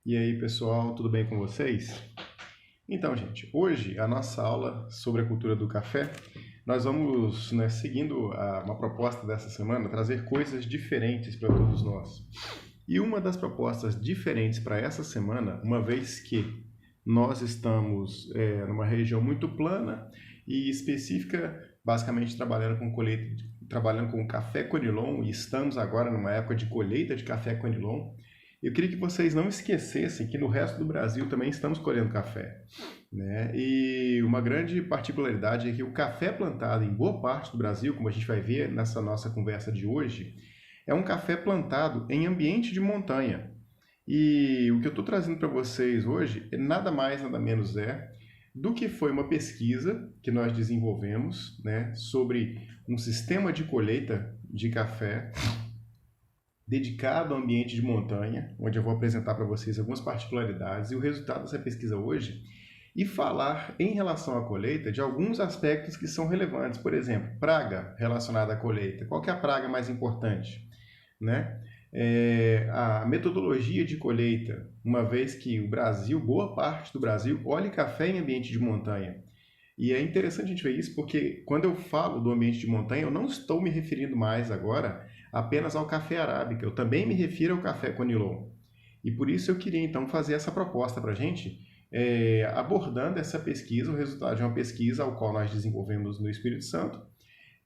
E aí, pessoal, tudo bem com vocês? Então, gente, hoje a nossa aula sobre a cultura do café, nós vamos, seguindo uma proposta dessa semana, trazer coisas diferentes para todos nós. E uma das propostas diferentes para essa semana, uma vez que nós estamos numa região muito plana e específica, basicamente trabalhando com café conilon, e estamos agora numa época de colheita de café conilon. Eu queria que vocês não esquecessem que no resto do Brasil também estamos colhendo café, né? E uma grande particularidade é que o café plantado em boa parte do Brasil, como a gente vai ver nessa nossa conversa de hoje, é um café plantado em ambiente de montanha. E o que eu estou trazendo para vocês hoje é nada mais, nada menos do que foi uma pesquisa que nós desenvolvemos, né, sobre um sistema de colheita de café dedicado ao ambiente de montanha, onde eu vou apresentar para vocês algumas particularidades e o resultado dessa pesquisa hoje, e falar em relação à colheita de alguns aspectos que são relevantes. Por exemplo, praga relacionada à colheita. Qual que é a praga mais importante, né? A metodologia de colheita, uma vez que o Brasil, boa parte do Brasil, colhe café em ambiente de montanha. E é interessante a gente ver isso porque quando eu falo do ambiente de montanha, eu não estou me referindo mais agora apenas ao café arábica, eu também me refiro ao café conilon. E por isso eu queria então fazer essa proposta para a gente, abordando essa pesquisa, o resultado de uma pesquisa ao qual nós desenvolvemos no Espírito Santo,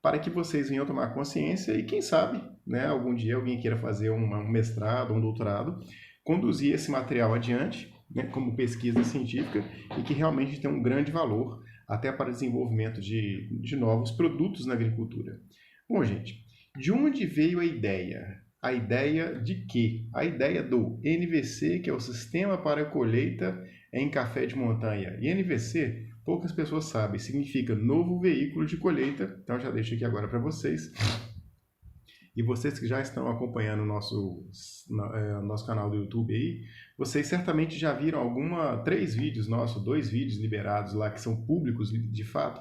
para que vocês venham tomar consciência e quem sabe, né, algum dia alguém queira fazer um mestrado, um doutorado, conduzir esse material adiante, né, como pesquisa científica e que realmente tem um grande valor até para o desenvolvimento de novos produtos na agricultura. Bom, gente, de onde veio a ideia? A ideia de quê? A ideia do NVC, que é o Sistema para Colheita em Café de Montanha. E NVC, poucas pessoas sabem, significa Novo Veículo de Colheita. Então já deixo aqui agora para vocês. E vocês que já estão acompanhando o nosso canal do YouTube aí, vocês certamente já viram 3 vídeos nossos, 2 vídeos liberados lá que são públicos de fato,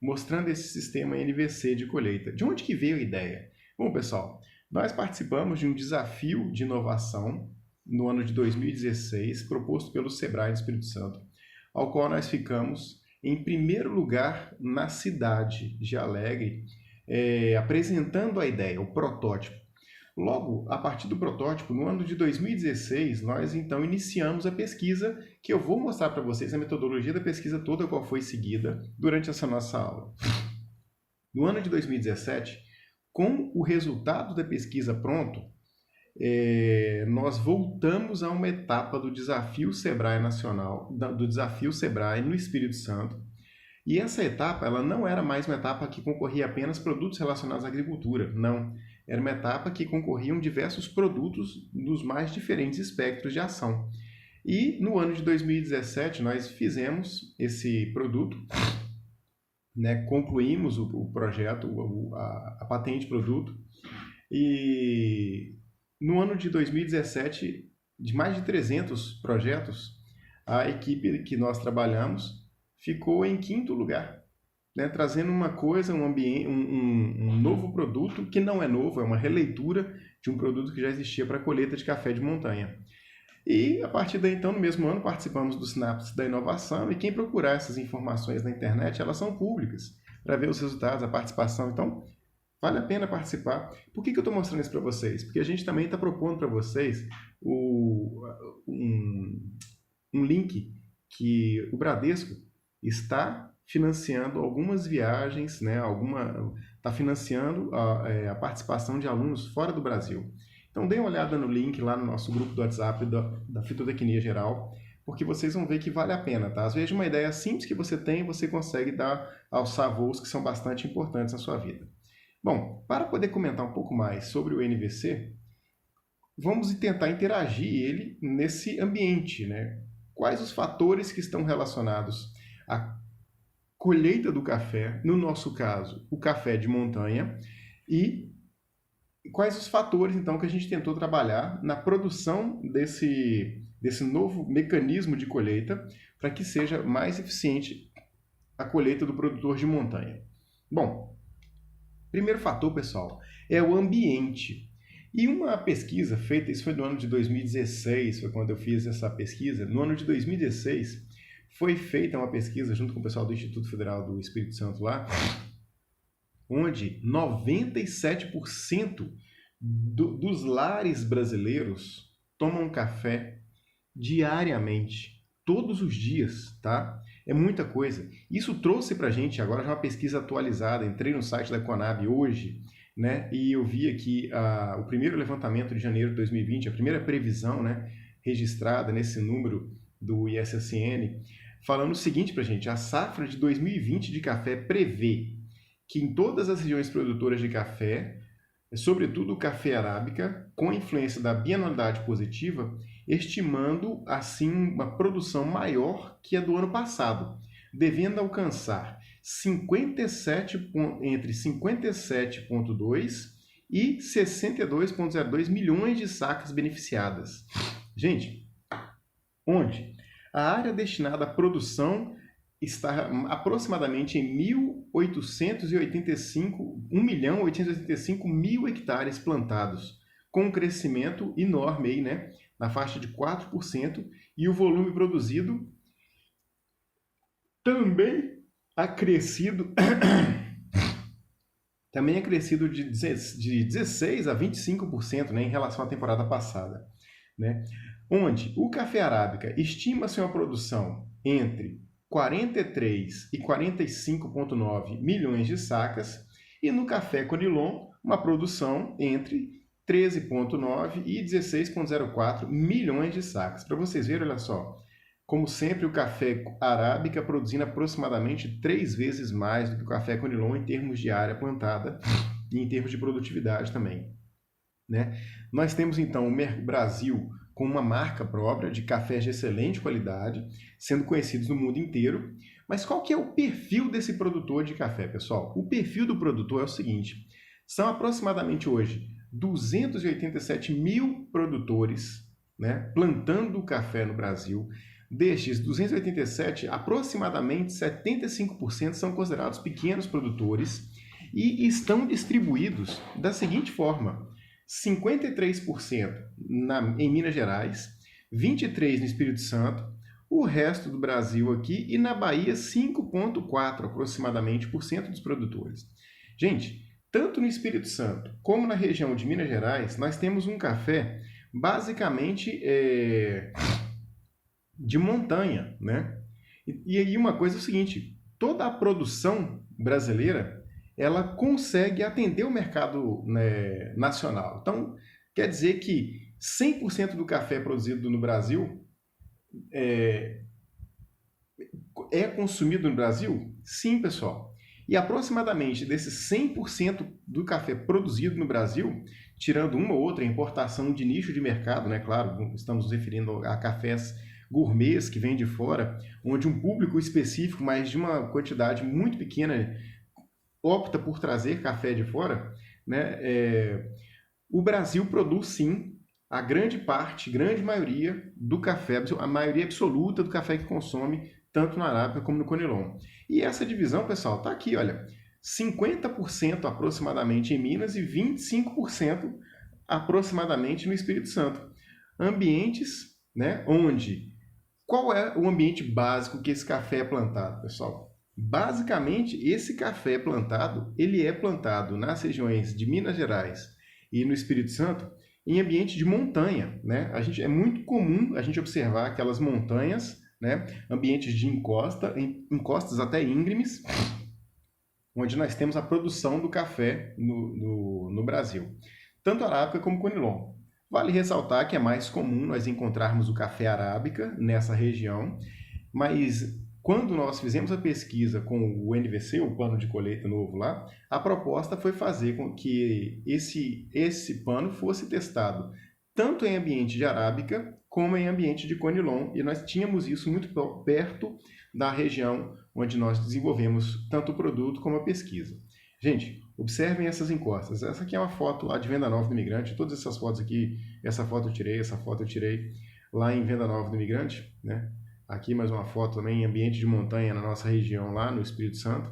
mostrando esse sistema NVC de colheita. De onde que veio a ideia? Bom, pessoal, nós participamos de um desafio de inovação no ano de 2016, proposto pelo Sebrae do Espírito Santo, ao qual nós ficamos em primeiro lugar na cidade de Alegre, apresentando a ideia, o protótipo. Logo, a partir do protótipo, no ano de 2016, nós então iniciamos a pesquisa, que eu vou mostrar para vocês a metodologia da pesquisa toda qual foi seguida durante essa nossa aula. No ano de 2017, com o resultado da pesquisa pronto, nós voltamos a uma etapa do Desafio Sebrae Nacional, do Desafio Sebrae no Espírito Santo. E essa etapa, ela não era mais uma etapa que concorria apenas produtos relacionados à agricultura, não. Era uma etapa que concorriam diversos produtos dos mais diferentes espectros de ação. E no ano de 2017 nós fizemos esse produto, né, concluímos o projeto, a patente produto, e no ano de 2017, de mais de 300 projetos, a equipe que nós trabalhamos ficou em 5º lugar, né, trazendo uma coisa, um novo produto que não é novo, é uma releitura de um produto que já existia para a colheita de café de montanha. E a partir daí, então, no mesmo ano, participamos do Sinapse da Inovação, e quem procurar essas informações na internet, elas são públicas, para ver os resultados, a participação. Então, vale a pena participar. Por que eu estou mostrando isso para vocês? Porque a gente também está propondo para vocês um link que o Bradesco está financiando algumas viagens, né? Está financiando a participação de alunos fora do Brasil. Então, dê uma olhada no link lá no nosso grupo do WhatsApp da Fitotecnia Geral, porque vocês vão ver que vale a pena, tá? Às vezes, uma ideia simples que você tem, você consegue alçar voos que são bastante importantes na sua vida. Bom, para poder comentar um pouco mais sobre o NVC, vamos tentar interagir ele nesse ambiente, né? Quais os fatores que estão relacionados à colheita do café, no nosso caso, o café de montanha, e quais os fatores, então, que a gente tentou trabalhar na produção desse novo mecanismo de colheita para que seja mais eficiente a colheita do produtor de montanha. Bom, primeiro fator, pessoal, é o ambiente. E uma pesquisa feita, isso foi no ano de 2016, foi quando eu fiz essa pesquisa. No ano de 2016, foi feita uma pesquisa junto com o pessoal do Instituto Federal do Espírito Santo lá, onde 97% dos lares brasileiros tomam café diariamente, todos os dias, tá? É muita coisa. Isso trouxe pra gente, agora já uma pesquisa atualizada, entrei no site da Conab hoje, né? E eu vi aqui o primeiro levantamento de janeiro de 2020, a primeira previsão, né, registrada nesse número do ISSN, falando o seguinte pra gente: a safra de 2020 de café prevê que em todas as regiões produtoras de café, sobretudo o café arábica, com a influência da bianualidade positiva, estimando assim uma produção maior que a do ano passado, devendo alcançar entre 57,2 e 62,02 milhões de sacas beneficiadas. Gente, onde a área destinada à produção está aproximadamente em 1.885 mil hectares plantados, com um crescimento enorme aí, né, na faixa de 4%, e o volume produzido também acrescido de 16% a 25%, né, em relação à temporada passada, né? Onde o café arábica estima-se uma produção entre 43 e 45,9 milhões de sacas, e no café Conilon, uma produção entre 13,9 e 16,04 milhões de sacas. Para vocês verem, olha só, como sempre, o café arábica produzindo aproximadamente 3 vezes mais do que o café Conilon em termos de área plantada e em termos de produtividade também, né? Nós temos então o Brasil com uma marca própria de cafés de excelente qualidade, sendo conhecidos no mundo inteiro. Mas qual que é o perfil desse produtor de café, pessoal? O perfil do produtor é o seguinte: são aproximadamente hoje 287 mil produtores, né, plantando café no Brasil. Destes 287, aproximadamente 75% são considerados pequenos produtores e estão distribuídos da seguinte forma: 53% em Minas Gerais, 23% no Espírito Santo, o resto do Brasil aqui, e na Bahia 5,4% aproximadamente por cento dos produtores. Gente, tanto no Espírito Santo como na região de Minas Gerais, nós temos um café basicamente de montanha, né? E aí uma coisa é o seguinte: toda a produção brasileira, ela consegue atender o mercado, né, nacional. Então, quer dizer que 100% do café produzido no Brasil é consumido no Brasil? Sim, pessoal. E aproximadamente desses 100% do café produzido no Brasil, tirando uma ou outra importação de nicho de mercado, né? Claro, estamos nos referindo a cafés gourmets que vêm de fora, onde um público específico, mas de uma quantidade muito pequena, opta por trazer café de fora, né? O Brasil produz sim a grande maioria do café, a maioria absoluta do café que consome, tanto na Arábica como no Conilon. E essa divisão, pessoal, está aqui, olha, 50% aproximadamente em Minas e 25% aproximadamente no Espírito Santo. Ambientes, né, onde... Qual é o ambiente básico que esse café é plantado, pessoal? Basicamente, esse café plantado, ele é plantado nas regiões de Minas Gerais e no Espírito Santo em ambiente de montanha, né? É muito comum a gente observar aquelas montanhas, né? Ambientes de encostas até íngremes, onde nós temos a produção do café no Brasil, tanto arábica como conilon. Vale ressaltar que é mais comum nós encontrarmos o café arábica nessa região, mas quando nós fizemos a pesquisa com o NVC, o plano de colheita novo lá, a proposta foi fazer com que esse pano fosse testado tanto em ambiente de arábica como em ambiente de conilon, e nós tínhamos isso muito perto da região onde nós desenvolvemos tanto o produto como a pesquisa. Gente, observem essas encostas. Essa aqui é uma foto lá de Venda Nova do Imigrante. Todas essas fotos aqui, essa foto eu tirei lá em Venda Nova do Imigrante, né? Aqui mais uma foto também em ambiente de montanha na nossa região lá no Espírito Santo.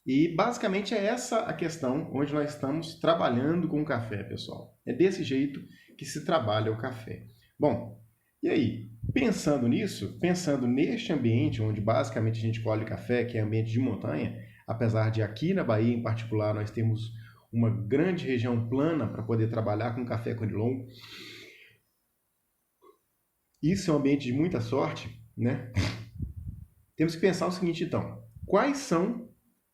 E basicamente é essa a questão onde nós estamos trabalhando com o café, pessoal. É desse jeito que se trabalha o café. Bom, e aí, pensando nisso, pensando neste ambiente onde basicamente a gente colhe café, que é ambiente de montanha, apesar de aqui na Bahia em particular nós temos uma grande região plana para poder trabalhar com café conilon. Isso é um ambiente de muita sorte, né? Temos que pensar o seguinte, então. Quais são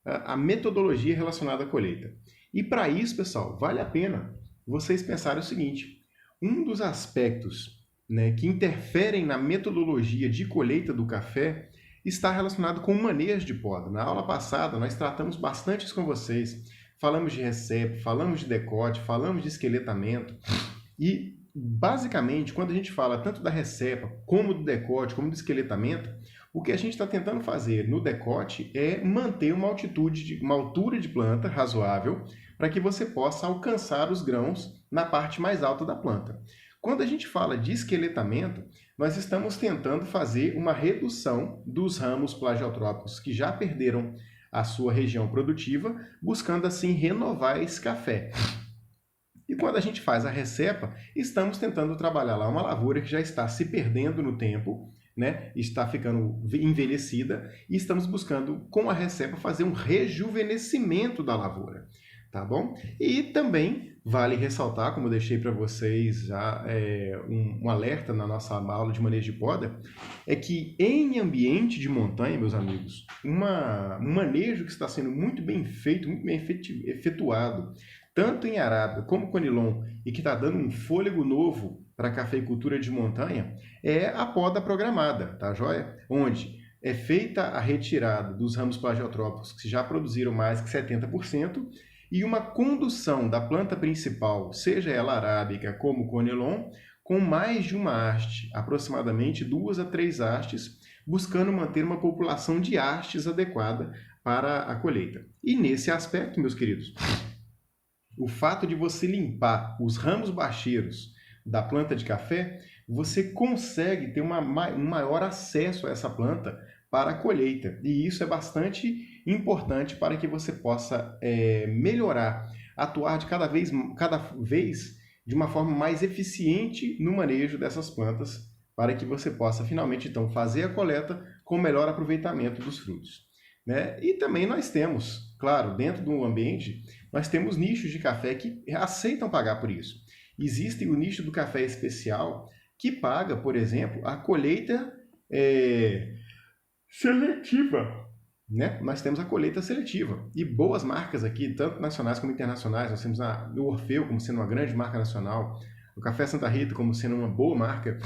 a metodologia relacionada à colheita? E para isso, pessoal, vale a pena vocês pensarem o seguinte. Um dos aspectos, né, que interferem na metodologia de colheita do café está relacionado com o manejo de poda. Na aula passada, nós tratamos bastante isso com vocês. Falamos de recepo, falamos de decote, falamos de esqueletamento. E, basicamente, quando a gente fala tanto da recepa, como do decote, como do esqueletamento, o que a gente está tentando fazer no decote é manter uma altura de planta razoável para que você possa alcançar os grãos na parte mais alta da planta. Quando a gente fala de esqueletamento, nós estamos tentando fazer uma redução dos ramos plagiotrópicos que já perderam a sua região produtiva, buscando assim renovar esse café. E quando a gente faz a recepa, estamos tentando trabalhar lá uma lavoura que já está se perdendo no tempo, né? Está ficando envelhecida, e estamos buscando, com a recepa, fazer um rejuvenescimento da lavoura, tá bom? E também vale ressaltar, como eu deixei para vocês já um alerta na nossa aula de manejo de poda, é que em ambiente de montanha, meus amigos, um manejo que está sendo muito bem feito, muito bem efetuado, tanto em arábica como conilon, e que está dando um fôlego novo para a cafeicultura de montanha, é a poda programada, tá joia? Onde é feita a retirada dos ramos plagiotrópicos que já produziram mais que 70% e uma condução da planta principal, seja ela arábica como conilon, com mais de uma haste, aproximadamente 2 a 3 hastes, buscando manter uma população de hastes adequada para a colheita. E nesse aspecto, meus queridos, o fato de você limpar os ramos baixeiros da planta de café, você consegue ter um maior acesso a essa planta para a colheita. E isso é bastante importante para que você possa melhorar, atuar cada vez de uma forma mais eficiente no manejo dessas plantas, para que você possa finalmente então fazer a coleta com melhor aproveitamento dos frutos, né? E também nós temos, claro, dentro do ambiente, nós temos nichos de café que aceitam pagar por isso. Existe o nicho do café especial que paga, por exemplo, a colheita seletiva, né? Nós temos a colheita seletiva e boas marcas aqui, tanto nacionais como internacionais. Nós temos o Orfeu como sendo uma grande marca nacional, o Café Santa Rita como sendo uma boa marca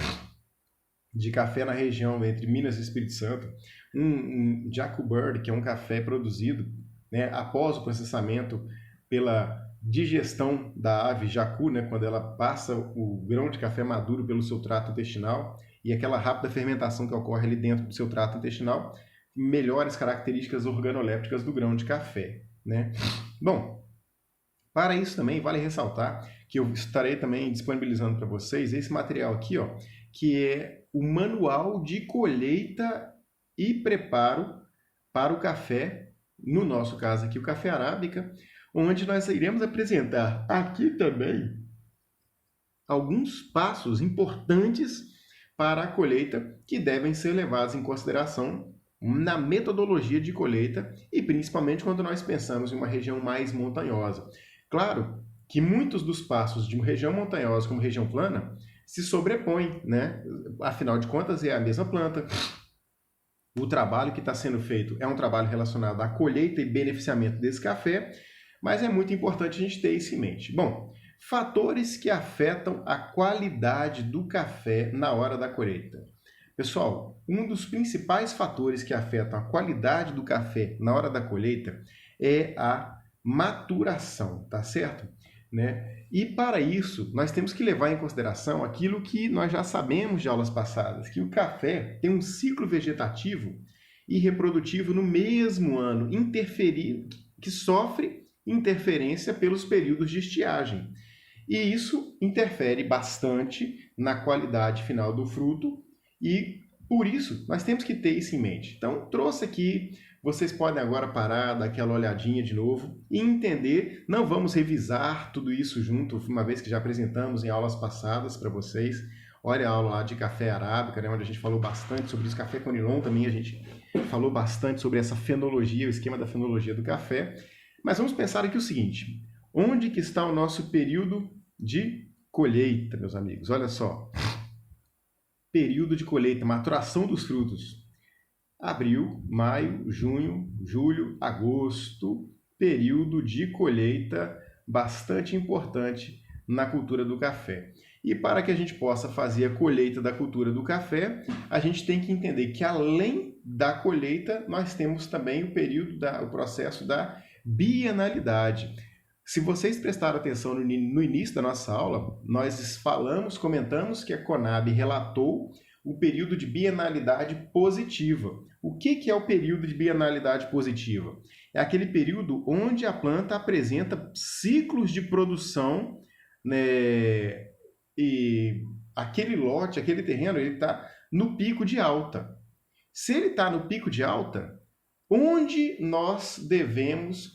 de café na região entre Minas e Espírito Santo, um Jaco Bird, que é um café produzido, né, após o processamento pela digestão da ave jacu, né, quando ela passa o grão de café maduro pelo seu trato intestinal e aquela rápida fermentação que ocorre ali dentro do seu trato intestinal, melhores características organolépticas do grão de café, né? Bom, para isso também vale ressaltar que eu estarei também disponibilizando para vocês esse material aqui, ó, que é o manual de colheita e preparo para o café, no nosso caso aqui o café arábica, onde nós iremos apresentar aqui também alguns passos importantes para a colheita que devem ser levados em consideração na metodologia de colheita e principalmente quando nós pensamos em uma região mais montanhosa. Claro que muitos dos passos de uma região montanhosa como região plana se sobrepõem, né? Afinal de contas, é a mesma planta. O trabalho que está sendo feito é um trabalho relacionado à colheita e beneficiamento desse café, mas é muito importante a gente ter isso em mente. Bom, fatores que afetam a qualidade do café na hora da colheita. Pessoal, um dos principais fatores que afetam a qualidade do café na hora da colheita é a maturação, tá certo? Né? E para isso, nós temos que levar em consideração aquilo que nós já sabemos de aulas passadas, que o café tem um ciclo vegetativo e reprodutivo no mesmo ano, que sofre interferência pelos períodos de estiagem. E isso interfere bastante na qualidade final do fruto e, por isso, nós temos que ter isso em mente. Então, trouxe aqui vocês podem agora parar, dar aquela olhadinha de novo e entender. Não vamos revisar tudo isso junto, uma vez que já apresentamos em aulas passadas para vocês. Olha a aula lá de café arábica, né, onde a gente falou bastante sobre isso. Café Conilon também a gente falou bastante sobre essa fenologia, o esquema da fenologia do café. Mas vamos pensar aqui o seguinte: onde que está o nosso período de colheita, meus amigos? Olha só. Período de colheita, maturação dos frutos. Abril, maio, junho, julho, agosto, período de colheita bastante importante na cultura do café. E para que a gente possa fazer a colheita da cultura do café, a gente tem que entender que além da colheita, nós temos também o período, o processo da bienalidade. Se vocês prestaram atenção no início da nossa aula, nós comentamos que a Conab relatou o período de bienalidade positiva. O que é o período de bienalidade positiva? É aquele período onde a planta apresenta ciclos de produção, né, e aquele lote, aquele terreno, ele está no pico de alta. Se ele está no pico de alta,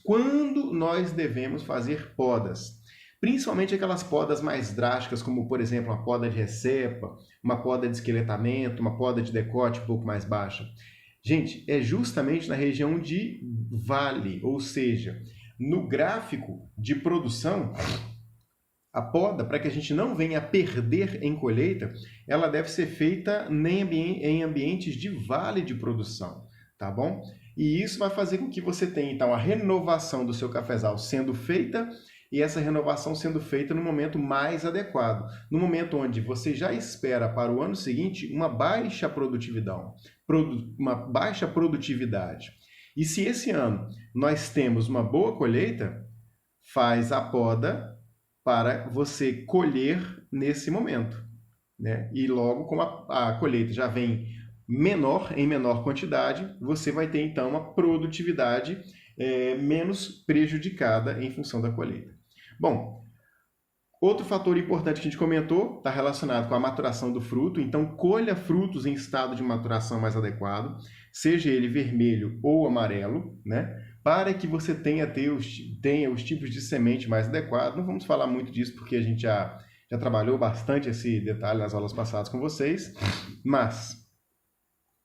quando nós devemos fazer podas? Principalmente aquelas podas mais drásticas, como, por exemplo, uma poda de recepa, uma poda de esqueletamento, uma poda de decote um pouco mais baixa. Gente, é justamente na região de vale, ou seja, no gráfico de produção, a poda, para que a gente não venha a perder em colheita, ela deve ser feita em ambientes de vale de produção, tá bom? E isso vai fazer com que você tenha, então, a renovação do seu cafezal sendo feita, e essa renovação sendo feita no momento mais adequado, no momento onde você já espera para o ano seguinte uma baixa produtividade. E se esse ano nós temos uma boa colheita, faz a poda para você colher nesse momento, né? E logo, como a colheita já vem em menor quantidade, você vai ter então uma produtividade menos prejudicada em função da colheita. Bom, outro fator importante que a gente comentou está relacionado com a maturação do fruto. Então, colha frutos em estado de maturação mais adequado, seja ele vermelho ou amarelo, né? Para que você tenha os tipos de semente mais adequados. Não vamos falar muito disso porque a gente já trabalhou bastante esse detalhe nas aulas passadas com vocês, mas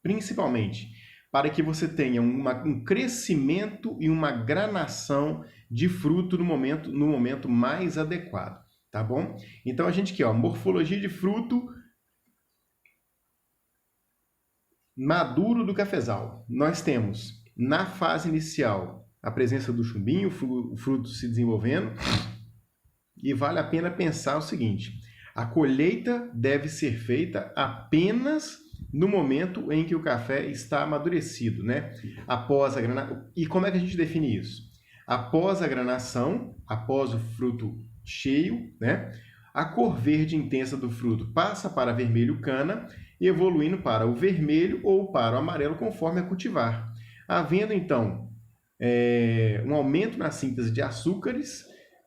principalmente para que você tenha um crescimento e uma granação de fruto no momento mais adequado, tá bom? Então a gente aqui, ó, morfologia de fruto maduro do cafezal. Nós temos na fase inicial a presença do chumbinho, o fruto se desenvolvendo, e vale a pena pensar o seguinte: a colheita deve ser feita apenas no momento em que o café está amadurecido, né? Após a granação. E como é que a gente define isso? Após a granação, após o fruto cheio, né? A cor verde intensa do fruto passa para vermelho cana, evoluindo para o vermelho ou para o amarelo conforme a cultivar. Havendo, então, um aumento na síntese de açúcares,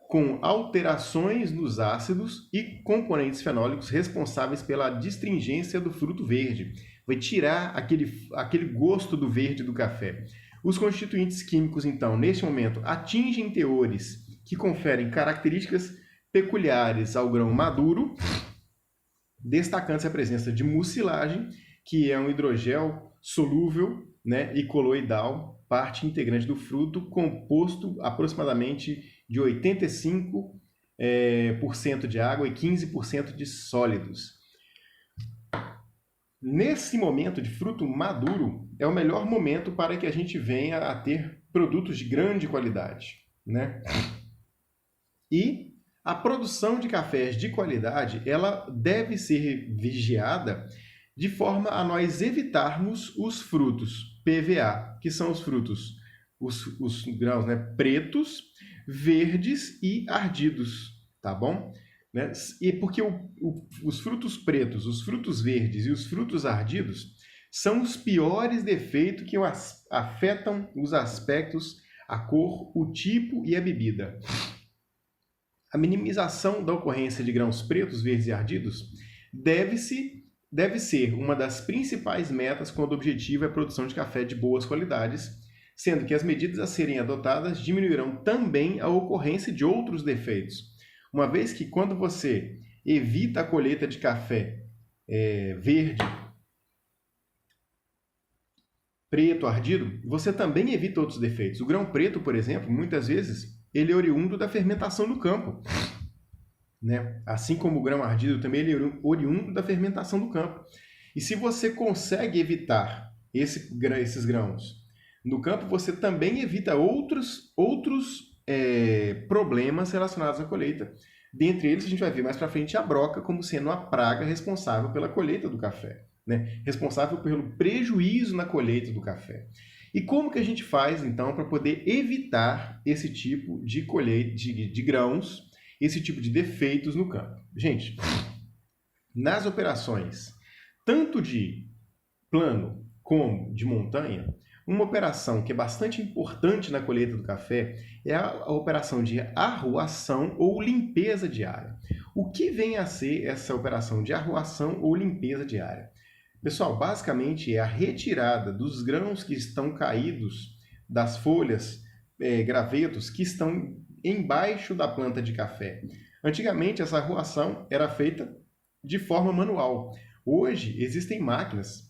com alterações nos ácidos e componentes fenólicos responsáveis pela distringência do fruto verde. Vai tirar aquele gosto do verde do café. Os constituintes químicos, então, neste momento, atingem teores que conferem características peculiares ao grão maduro, destacando-se a presença de mucilagem, que é um hidrogel solúvel, né, e coloidal, parte integrante do fruto, composto aproximadamente de 85% de água e 15% de sólidos. Nesse momento de fruto maduro, é o melhor momento para que a gente venha a ter produtos de grande qualidade, né? E a produção de cafés de qualidade, ela deve ser vigiada de forma a nós evitarmos os frutos PVA, que são os frutos, os grãos, né, pretos, verdes e ardidos, tá bom? Né? E porque os frutos pretos, os frutos verdes e os frutos ardidos são os piores defeitos que afetam os aspectos, a cor, o tipo e a bebida. A minimização da ocorrência de grãos pretos, verdes e ardidos deve ser uma das principais metas quando o objetivo é a produção de café de boas qualidades, sendo que as medidas a serem adotadas diminuirão também a ocorrência de outros defeitos, uma vez que quando você evita a colheita de café verde, preto, ardido, você também evita outros defeitos. O grão preto, por exemplo, muitas vezes, ele é oriundo da fermentação no campo, né? Assim como o grão ardido também ele é oriundo da fermentação do campo. E se você consegue evitar esses grãos no campo, você também evita outros problemas relacionados à colheita. Dentre eles, a gente vai ver mais para frente a broca como sendo a praga responsável pela colheita do café, né? Responsável pelo prejuízo na colheita do café. E como que a gente faz, então, para poder evitar esse tipo de colheita de grãos, esse tipo de defeitos no campo? Gente, nas operações tanto de plano como de montanha, uma operação que é bastante importante na colheita do café é a operação de arruação ou limpeza diária. O que vem a ser essa operação de arruação ou limpeza diária? Pessoal, basicamente é a retirada dos grãos que estão caídos das folhas, gravetos que estão embaixo da planta de café. Antigamente, essa arruação era feita de forma manual. Hoje, existem máquinas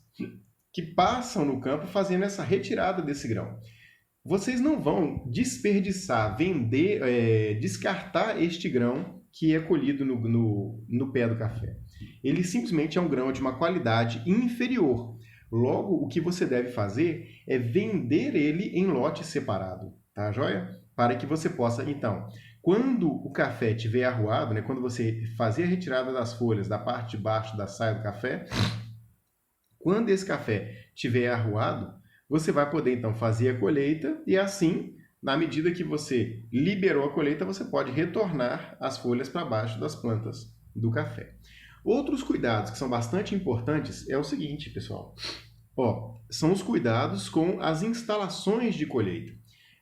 que passam no campo fazendo essa retirada desse grão. Vocês não vão desperdiçar, vender, descartar este grão que é colhido no pé do café. Ele simplesmente é um grão de uma qualidade inferior. Logo, o que você deve fazer é vender ele em lote separado, tá joia? Para que você possa, então, quando o café estiver arruado, né, quando você fazer a retirada das folhas da parte de baixo da saia do café, quando esse café estiver arruado, você vai poder, então, fazer a colheita e assim, na medida que você liberou a colheita, você pode retornar as folhas para baixo das plantas do café. Outros cuidados que são bastante importantes é o seguinte, pessoal. São os cuidados com as instalações de colheita.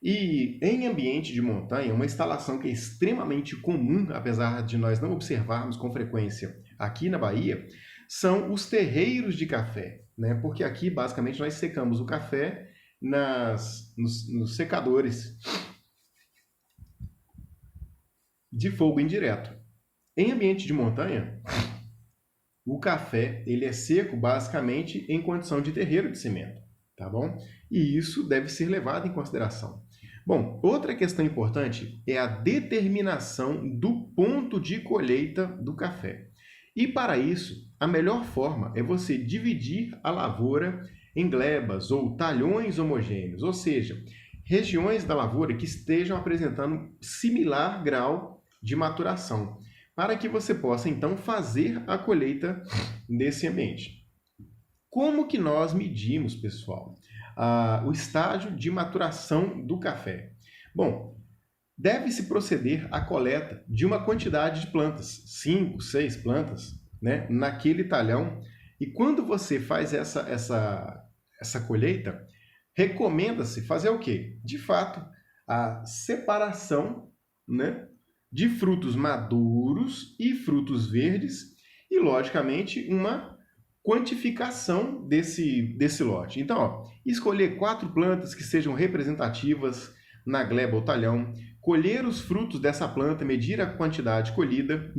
E em ambiente de montanha, uma instalação que é extremamente comum, apesar de nós não observarmos com frequência aqui na Bahia, são os terreiros de café, né? Porque aqui, basicamente, nós secamos o café nos secadores de fogo indireto. Em ambiente de montanha, o café ele é seco, basicamente, em condição de terreiro de cimento, tá bom? E isso deve ser levado em consideração. Bom, outra questão importante é a determinação do ponto de colheita do café. E para isso, a melhor forma é você dividir a lavoura em glebas ou talhões homogêneos, ou seja, regiões da lavoura que estejam apresentando similar grau de maturação, para que você possa então fazer a colheita nesse ambiente. Como que nós medimos, pessoal, o estágio de maturação do café? Bom, deve-se proceder à coleta de uma quantidade de plantas, 5, 6 plantas, né, naquele talhão. E quando você faz essa colheita, recomenda-se fazer o quê? De fato, a separação, né, de frutos maduros e frutos verdes e, logicamente, uma quantificação desse lote. Então, escolher 4 plantas que sejam representativas na gleba ou talhão, colher os frutos dessa planta, medir a quantidade colhida,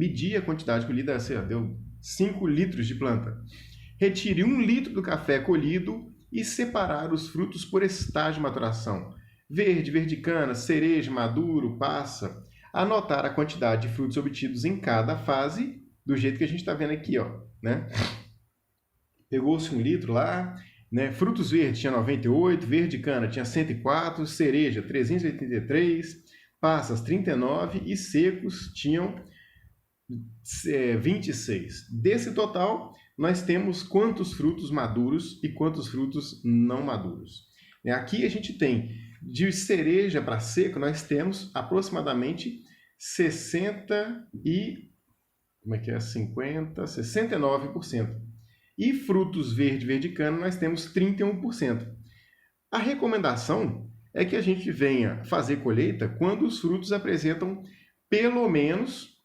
assim, deu 5 litros de planta. Retire 1 litro do café colhido e separar os frutos por estágio de maturação. Verde, verdicana, cereja, maduro, passa. Anotar a quantidade de frutos obtidos em cada fase, do jeito que a gente está vendo aqui, né? Pegou-se 1 litro lá, né? Frutos verdes tinha 98, verdicana tinha 104, cereja 383, passas 39 e secos tinham 26. Desse total, nós temos quantos frutos maduros e quantos frutos não maduros. Aqui a gente tem, de cereja para seco, nós temos aproximadamente 69%. E frutos verdicano nós temos 31%. A recomendação é que a gente venha fazer colheita quando os frutos apresentam pelo menos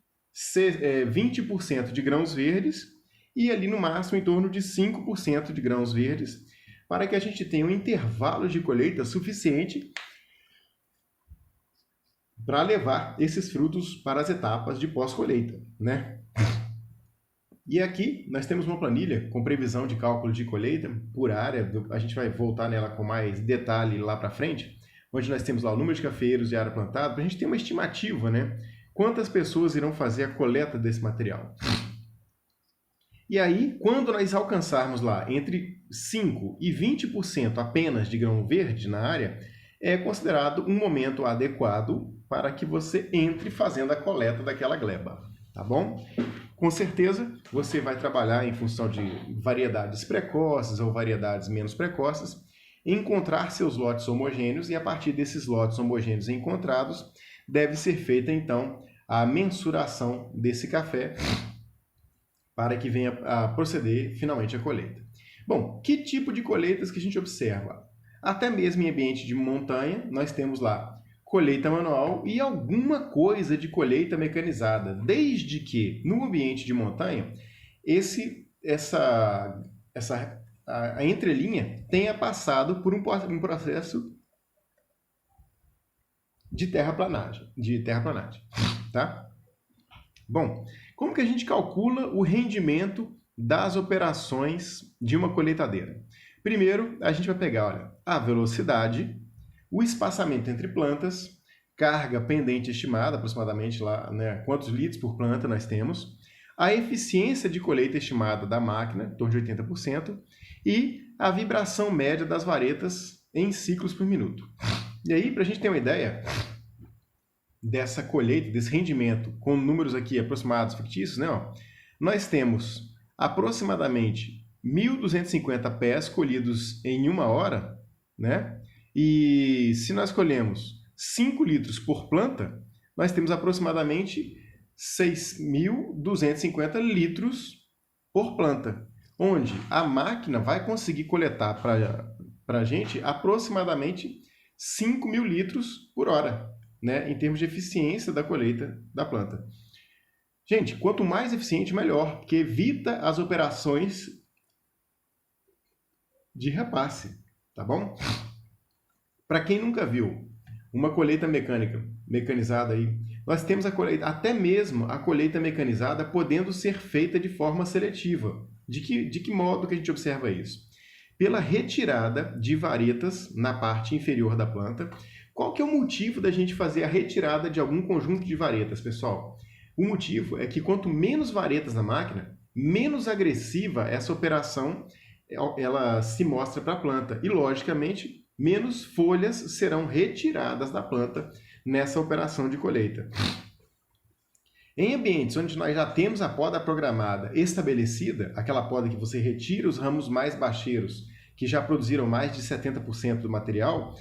20% de grãos verdes e ali no máximo em torno de 5% de grãos verdes, para que a gente tenha um intervalo de colheita suficiente para levar esses frutos para as etapas de pós-colheita, né? E aqui nós temos uma planilha com previsão de cálculo de colheita por área, a gente vai voltar nela com mais detalhe lá para frente, onde nós temos lá o número de cafeeiros de área plantada, para a gente ter uma estimativa, né? Quantas pessoas irão fazer a coleta desse material. E aí, quando nós alcançarmos lá entre 5% e 20% apenas de grão verde na área, é considerado um momento adequado para que você entre fazendo a coleta daquela gleba, tá bom? Com certeza, você vai trabalhar em função de variedades precoces ou variedades menos precoces, encontrar seus lotes homogêneos e a partir desses lotes homogêneos encontrados, deve ser feita então a mensuração desse café para que venha a proceder finalmente a colheita. Bom, que tipo de colheitas que a gente observa? Até mesmo em ambiente de montanha, nós temos lá colheita manual e alguma coisa de colheita mecanizada, desde que no ambiente de montanha a entrelinha tenha passado por um processo de terraplanagem, tá? Bom, como que a gente calcula o rendimento das operações de uma colheitadeira? Primeiro, a gente vai pegar, olha, a velocidade, o espaçamento entre plantas, carga pendente estimada, aproximadamente lá, né, quantos litros por planta nós temos, a eficiência de colheita estimada da máquina, em torno de 80%, e a vibração média das varetas em ciclos por minuto. E aí, para a gente ter uma ideia dessa colheita, desse rendimento, com números aqui aproximados, fictícios, né, ó, nós temos aproximadamente 1.250 pés colhidos em 1 hora, né? E se nós colhemos 5 litros por planta, nós temos aproximadamente 6.250 litros por planta, onde a máquina vai conseguir coletar para a gente aproximadamente 5.000 litros por hora, né, em termos de eficiência da colheita da planta. Gente, quanto mais eficiente, melhor, porque evita as operações de repasse, tá bom? Para quem nunca viu uma colheita mecanizada aí, nós temos a colheita, até mesmo a colheita mecanizada podendo ser feita de forma seletiva. De que modo que a gente observa isso? Pela retirada de varetas na parte inferior da planta. Qual que é o motivo da gente fazer a retirada de algum conjunto de varetas, pessoal? O motivo é que quanto menos varetas na máquina, menos agressiva essa operação ela se mostra para a planta. E, logicamente, menos folhas serão retiradas da planta nessa operação de colheita. Em ambientes onde nós já temos a poda programada estabelecida, aquela poda que você retira os ramos mais baixeiros, que já produziram mais de 70% do material,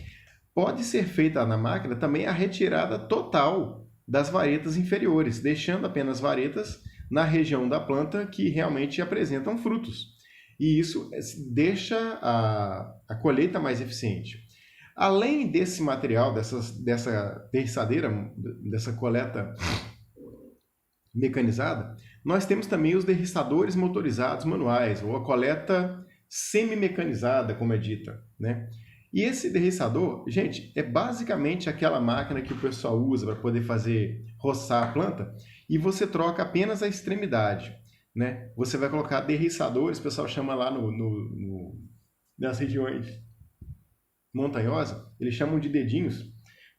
pode ser feita na máquina também a retirada total das varetas inferiores, deixando apenas varetas na região da planta que realmente apresentam frutos. E isso deixa a colheita mais eficiente. Além desse material, dessa terçadeira, dessa coleta mecanizada, nós temos também os derriçadores motorizados manuais, ou a coleta semi-mecanizada, como é dita, né? E esse derriçador, gente, é basicamente aquela máquina que o pessoal usa para poder roçar a planta, e você troca apenas a extremidade, né? Você vai colocar derriçadores, o pessoal chama lá nas regiões montanhosas, eles chamam de dedinhos,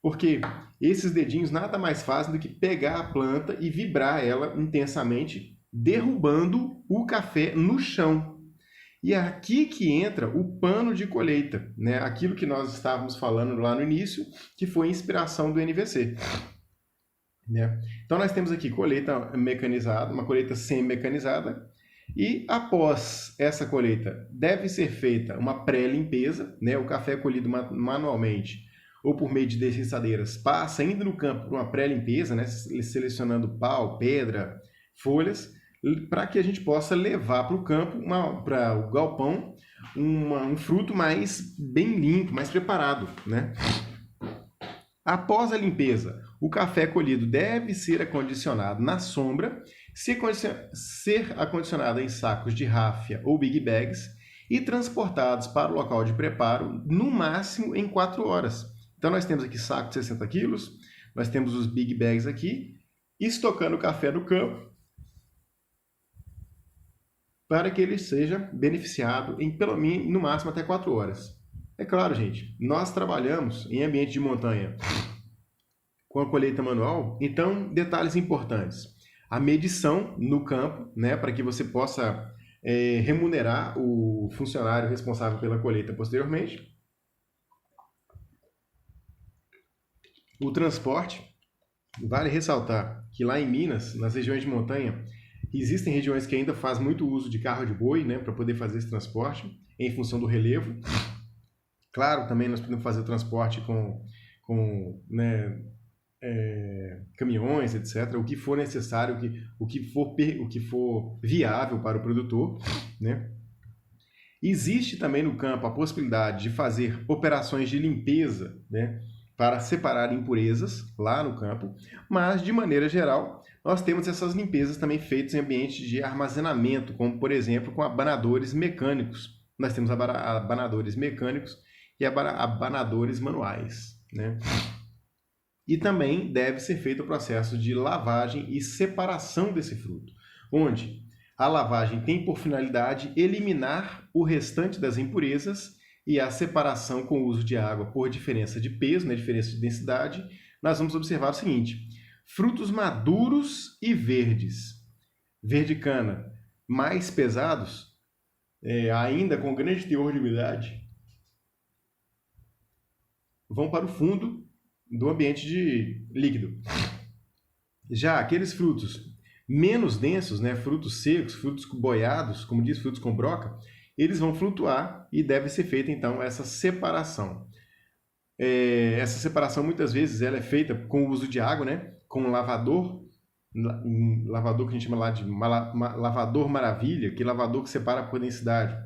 porque esses dedinhos nada mais fazem do que pegar a planta e vibrar ela intensamente, derrubando o café no chão. E é aqui que entra o pano de colheita, né? Aquilo que nós estávamos falando lá no início, que foi a inspiração do NVC. Né? Então, nós temos aqui colheita mecanizada, uma colheita semi-mecanizada, e após essa colheita deve ser feita uma pré-limpeza, né? O café colhido manualmente ou por meio de derriçadeiras passa indo no campo para uma pré-limpeza, né? Selecionando pau, pedra, folhas, para que a gente possa levar para o campo, para o galpão, um fruto mais bem limpo, mais preparado, né? Após a limpeza, o café colhido deve ser acondicionado na sombra, ser acondicionado em sacos de ráfia ou big bags e transportados para o local de preparo no máximo em 4 horas. Então nós temos aqui saco de 60 quilos, nós temos os big bags aqui, estocando o café no campo para que ele seja beneficiado em pelo menos, no máximo, até 4 horas. É claro, gente, nós trabalhamos em ambiente de montanha com a colheita manual, então detalhes importantes. A medição no campo, né, para que você possa remunerar o funcionário responsável pela colheita posteriormente. O transporte, vale ressaltar que lá em Minas, nas regiões de montanha, existem regiões que ainda fazem muito uso de carro de boi, né, para poder fazer esse transporte, em função do relevo. Claro, também nós podemos fazer o transporte com caminhões, etc., o que for necessário, o que for viável para o produtor, né? Existe também no campo a possibilidade de fazer operações de limpeza, né, para separar impurezas lá no campo, mas de maneira geral nós temos essas limpezas também feitas em ambientes de armazenamento, como por exemplo com abanadores mecânicos. Nós temos abanadores mecânicos e abanadores manuais, né? E também deve ser feito o processo de lavagem e separação desse fruto, onde a lavagem tem por finalidade eliminar o restante das impurezas e a separação com o uso de água por diferença de peso, né, diferença de densidade. Nós vamos observar o seguinte: frutos maduros e verdes, verde cana, mais pesados, ainda com grande teor de umidade, vão para o fundo do ambiente de líquido. Já aqueles frutos menos densos, né, frutos secos, frutos boiados, como diz, frutos com broca, eles vão flutuar e deve ser feita então essa separação. Essa separação muitas vezes ela é feita com o uso de água, né, com um lavador que a gente chama lá de lavador maravilha, que é lavador que separa por densidade.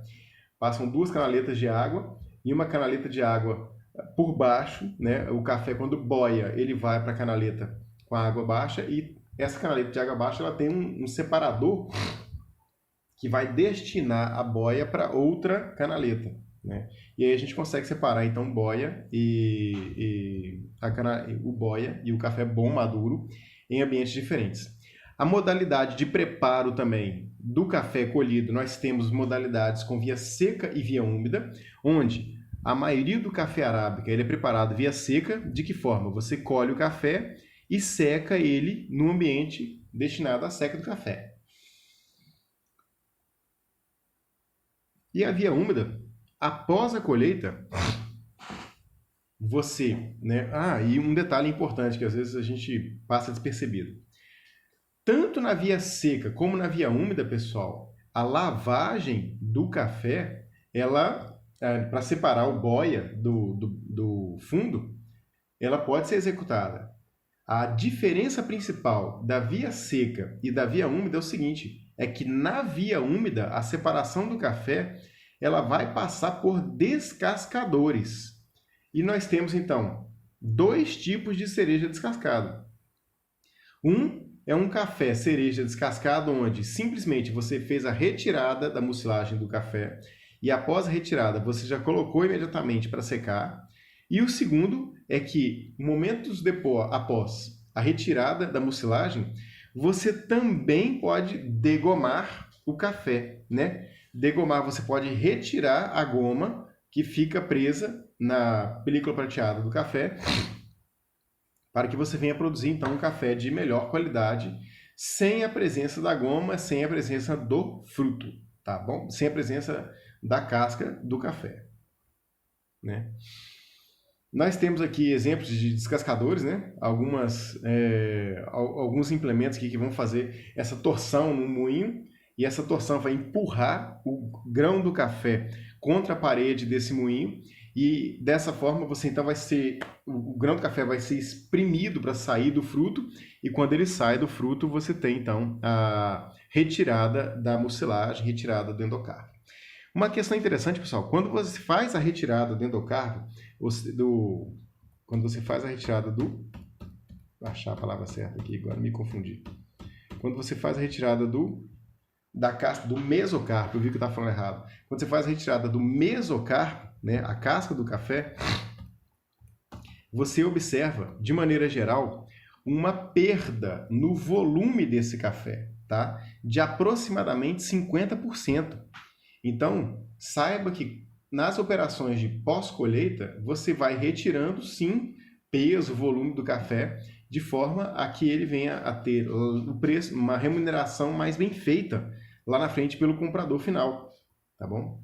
Passam 2 canaletas de água e uma canaleta de água por baixo, né? O café, quando boia, ele vai para a canaleta com a água baixa, e essa canaleta de água baixa ela tem um separador que vai destinar a boia para outra canaleta, né? E aí a gente consegue separar então boia o boia e o café bom maduro em ambientes diferentes. A modalidade de preparo também do café colhido, nós temos modalidades com via seca e via úmida, onde a maioria do café arábica ele é preparado via seca. De que forma? Você colhe o café e seca ele no ambiente destinado à seca do café. E a via úmida, após a colheita, você, né? E um detalhe importante que às vezes a gente passa despercebido. Tanto na via seca como na via úmida, pessoal, a lavagem do café, ela para separar o boia do fundo, ela pode ser executada. A diferença principal da via seca e da via úmida é o seguinte, é que na via úmida, a separação do café, ela vai passar por descascadores. E nós temos, então, 2 tipos de cereja descascada. Um é um café cereja descascado, onde simplesmente você fez a retirada da mucilagem do café, e após a retirada você já colocou imediatamente para secar. E o segundo é que, momentos depois, após a retirada da mucilagem, você também pode degomar o café, né? Degomar, você pode retirar a goma que fica presa na película prateada do café, para que você venha produzir então um café de melhor qualidade, sem a presença da goma, sem a presença do fruto, tá bom? Sem a presença da casca do café, né? Nós temos aqui exemplos de descascadores, né? Alguns implementos aqui que vão fazer essa torção no moinho, e essa torção vai empurrar o grão do café contra a parede desse moinho, e dessa forma você então o grão do café vai ser espremido para sair do fruto, e quando ele sai do fruto você tem então a retirada da mucilagem, retirada do endocarpo. Uma questão interessante, pessoal, quando você faz a retirada do endocarpo, quando você faz a retirada do... Vou achar a palavra certa aqui, agora me confundi. Quando você faz a retirada do da casca, do mesocarpo, eu vi que eu estava falando errado. Quando você faz a retirada do mesocarpo, né, a casca do café, você observa, de maneira geral, uma perda no volume desse café, tá? De aproximadamente 50%. Então, saiba que nas operações de pós-colheita, você vai retirando, sim, peso, volume do café, de forma a que ele venha a ter o preço, uma remuneração mais bem feita lá na frente pelo comprador final, tá bom?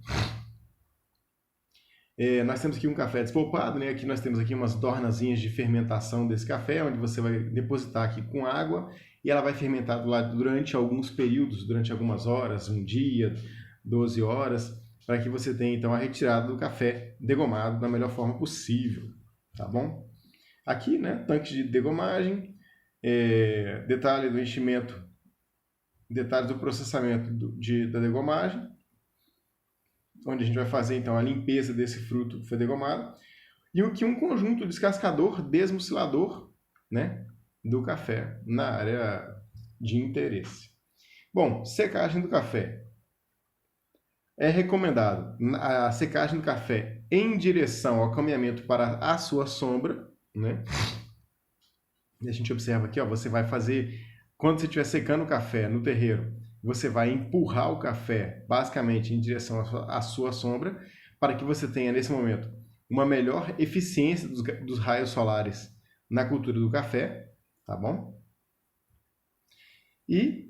Nós temos aqui um café despolpado, né? Aqui nós temos aqui umas dornazinhas de fermentação desse café, onde você vai depositar aqui com água e ela vai fermentar durante alguns períodos, durante algumas horas, um dia, 12 horas, para que você tenha então a retirada do café degomado da melhor forma possível, tá bom? Aqui, né, tanque de degomagem, detalhe do enchimento, detalhes do processamento da degomagem, onde a gente vai fazer então a limpeza desse fruto que foi degomado, e aqui um conjunto descascador, desmucilador, né, do café na área de interesse. Bom, secagem do café. É recomendado a secagem do café em direção ao caminhamento para a sua sombra, né? E a gente observa aqui, ó, você vai fazer, quando você estiver secando o café no terreiro, você vai empurrar o café basicamente em direção à sua sombra, para que você tenha nesse momento uma melhor eficiência dos raios solares na cultura do café, tá bom? E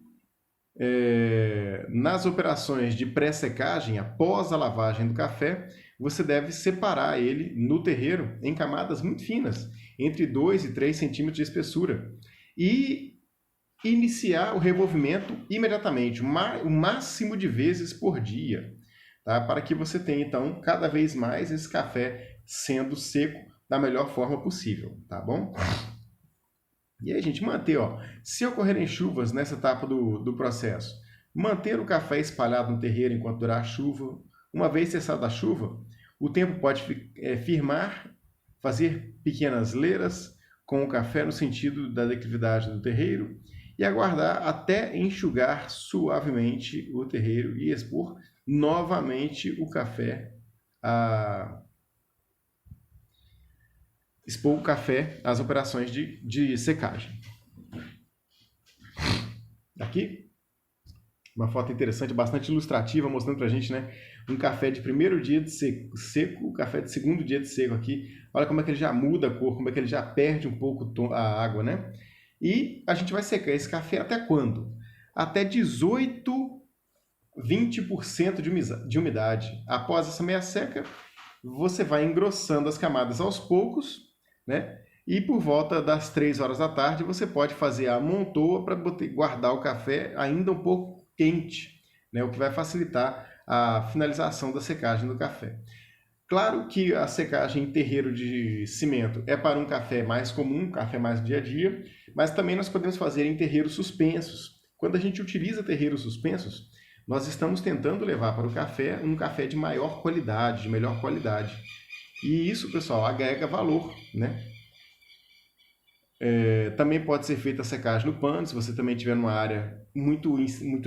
nas operações de pré-secagem, após a lavagem do café, você deve separar ele no terreiro em camadas muito finas, entre 2 e 3 centímetros de espessura, e iniciar o revolvimento imediatamente, o máximo de vezes por dia, tá? Para que você tenha, então, cada vez mais esse café sendo seco da melhor forma possível, tá bom? E aí, gente, manter, ó, se ocorrerem chuvas nessa etapa do processo, manter o café espalhado no terreiro enquanto durar a chuva. Uma vez cessada a chuva, o tempo pode firmar, fazer pequenas leiras com o café no sentido da declividade do terreiro e aguardar até enxugar suavemente o terreiro e expor novamente o café às operações de secagem. Aqui, uma foto interessante, bastante ilustrativa, mostrando pra gente, né, um café de primeiro dia de seco, o café de segundo dia de seco aqui. Olha como é que ele já muda a cor, como é que ele já perde um pouco a água, né? E a gente vai secar esse café até quando? Até 18, 20% de umidade. Após essa meia seca, você vai engrossando as camadas aos poucos, né? E por volta das 3 horas da tarde, você pode fazer a amontoa para guardar o café ainda um pouco quente, né? O que vai facilitar a finalização da secagem do café. Claro que a secagem em terreiro de cimento é para um café mais comum, um café mais dia a dia, mas também nós podemos fazer em terreiros suspensos. Quando a gente utiliza terreiros suspensos, nós estamos tentando levar para o café um café de maior qualidade, de melhor qualidade. E isso, pessoal, agrega valor, né? Também pode ser feita a secagem no pano, se você também tiver numa área muito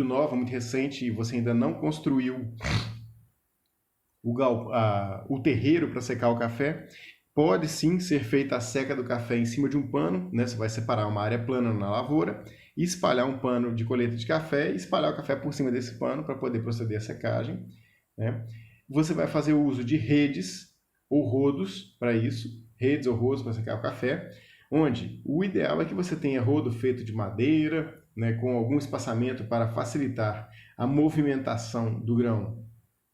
nova, muito recente, e você ainda não construiu o terreiro para secar o café, pode sim ser feita a seca do café em cima de um pano, né? Você vai separar uma área plana na lavoura, e espalhar um pano de colheita de café e espalhar o café por cima desse pano para poder proceder à secagem, né? Você vai fazer o uso de redes ou rodos para isso, redes ou rodos para secar o café, onde o ideal é que você tenha rodo feito de madeira, né, com algum espaçamento para facilitar a movimentação do grão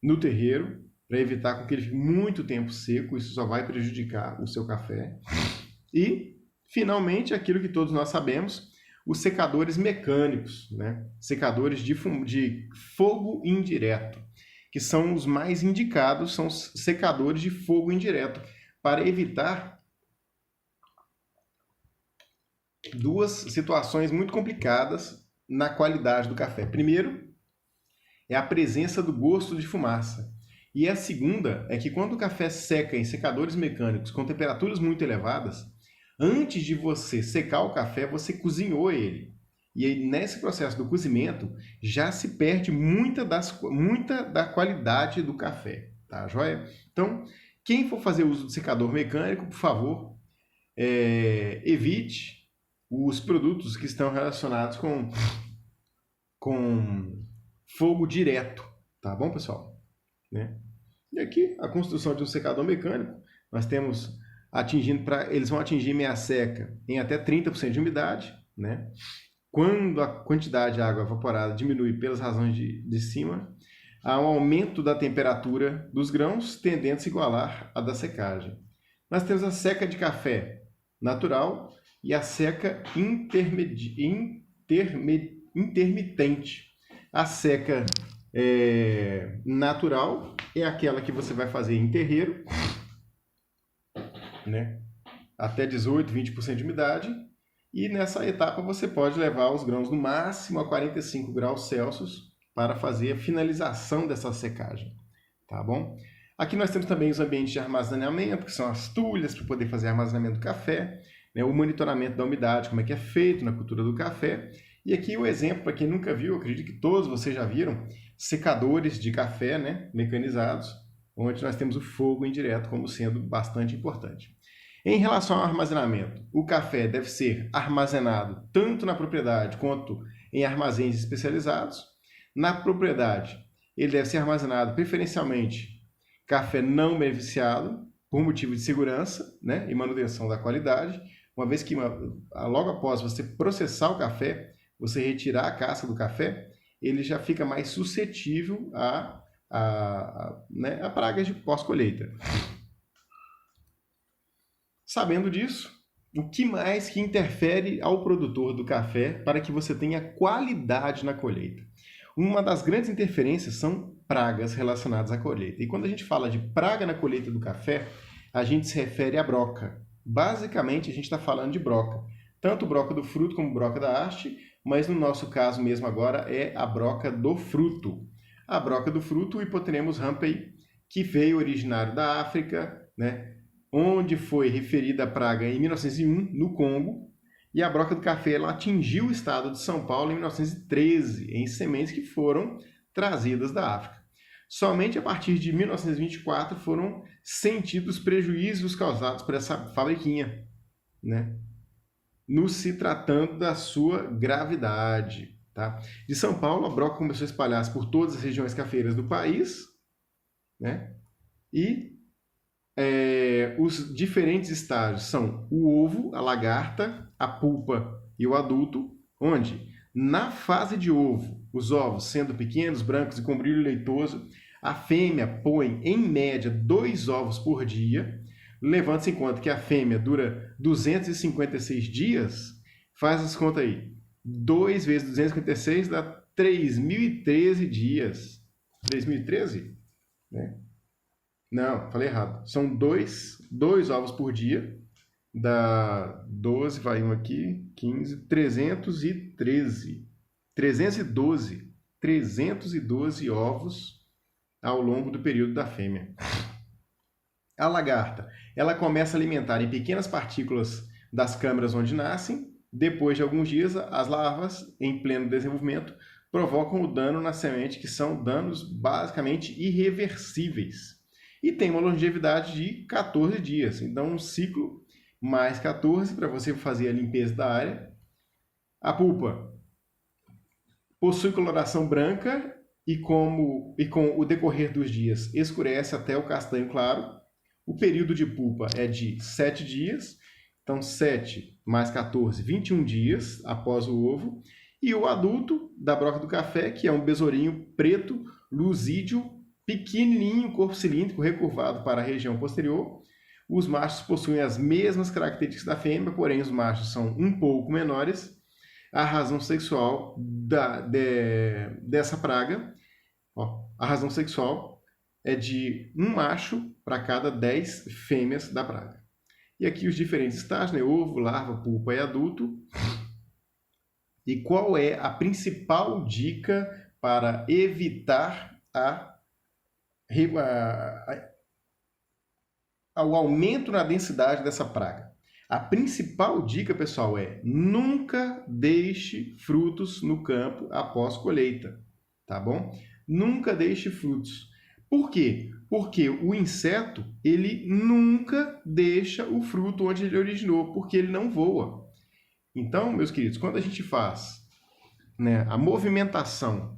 no terreiro, para evitar que ele fique muito tempo seco, isso só vai prejudicar o seu café. E, finalmente, aquilo que todos nós sabemos, os secadores mecânicos, né? Secadores de fogo indireto, que são os mais indicados, são os secadores de fogo indireto, para evitar duas situações muito complicadas na qualidade do café. Primeiro, é a presença do gosto de fumaça. E a segunda é que quando o café seca em secadores mecânicos com temperaturas muito elevadas, antes de você secar o café, você cozinhou ele. E aí, nesse processo do cozimento, já se perde muita da qualidade do café, tá joia? Então, quem for fazer uso do secador mecânico, por favor, evite os produtos que estão relacionados com fogo direto, tá bom, pessoal? Né? E aqui, a construção de um secador mecânico, nós temos eles vão atingir meia seca em até 30% de umidade, né? Quando a quantidade de água evaporada diminui pelas razões de cima, há um aumento da temperatura dos grãos, tendendo a se igualar à da secagem. Nós temos a seca de café natural e a seca intermitente. A seca natural é aquela que você vai fazer em terreiro, né? Até 18, 20% de umidade. E nessa etapa você pode levar os grãos no máximo a 45 graus Celsius para fazer a finalização dessa secagem, tá bom? Aqui nós temos também os ambientes de armazenamento, que são as tulhas para poder fazer armazenamento do café, né? O monitoramento da umidade, como é que é feito na cultura do café. E aqui o exemplo, para quem nunca viu, eu acredito que todos vocês já viram, secadores de café, né? Mecanizados, onde nós temos o fogo indireto como sendo bastante importante. Em relação ao armazenamento, o café deve ser armazenado tanto na propriedade quanto em armazéns especializados. Na propriedade, ele deve ser armazenado preferencialmente café não beneficiado, por motivo de segurança, né, e manutenção da qualidade, uma vez que logo após você processar o café, você retirar a casca do café, ele já fica mais suscetível a pragas de pós-colheita. Sabendo disso, o que mais que interfere ao produtor do café para que você tenha qualidade na colheita? Uma das grandes interferências são pragas relacionadas à colheita. E quando a gente fala de praga na colheita do café, a gente se refere à broca. Basicamente, a gente está falando de broca. Tanto broca do fruto como broca da haste, mas no nosso caso mesmo agora é a broca do fruto. A broca do fruto, o Hipoteremus rampei, que veio originário da África, né? Onde foi referida a praga em 1901, no Congo, e a broca do café ela atingiu o estado de São Paulo em 1913, em sementes que foram trazidas da África. Somente a partir de 1924 foram sentidos prejuízos causados por essa fabriquinha, né? No se tratando da sua gravidade. Tá? De São Paulo, a broca começou a espalhar-se por todas as regiões cafeeiras do país, né? E os diferentes estágios são o ovo, a lagarta, a pupa e o adulto, onde na fase de ovo, os ovos sendo pequenos, brancos e com brilho leitoso, a fêmea põe em média 2 ovos por dia. Levando-se em conta que a fêmea dura 256 dias, faz as contas aí. 2 vezes 256 dá 3.013 dias. 3.013? Né? Não, falei errado. São 2 ovos por dia. Dá 12, vai um aqui, 15, 313. 312 ovos ao longo do período da fêmea. A lagarta, ela começa a alimentar em pequenas partículas das câmaras onde nascem. Depois de alguns dias, as larvas, em pleno desenvolvimento, provocam o dano na semente, que são danos basicamente irreversíveis. E tem uma longevidade de 14 dias. Então, um ciclo mais 14 para você fazer a limpeza da área. A pulpa possui coloração branca e com o decorrer dos dias escurece até o castanho claro. O período de pulpa é de 7 dias. Então, 7 mais 14, 21 dias após o ovo. E o adulto da broca do café, que é um besourinho preto, luzídeo, pequenininho, corpo cilíndrico, recurvado para a região posterior. Os machos possuem as mesmas características da fêmea, porém os machos são um pouco menores. A razão sexual dessa praga, a razão sexual é de um macho para cada 10 fêmeas da praga. E aqui os diferentes estágios, né? Ovo, larva, pulpa e adulto. E qual é a principal dica para evitar o aumento na densidade dessa praga? A principal dica, pessoal, é nunca deixe frutos no campo após colheita, tá bom? Nunca deixe frutos. Por quê? Porque o inseto, ele nunca deixa o fruto onde ele originou, porque ele não voa. Então, meus queridos, quando a gente faz, né, a movimentação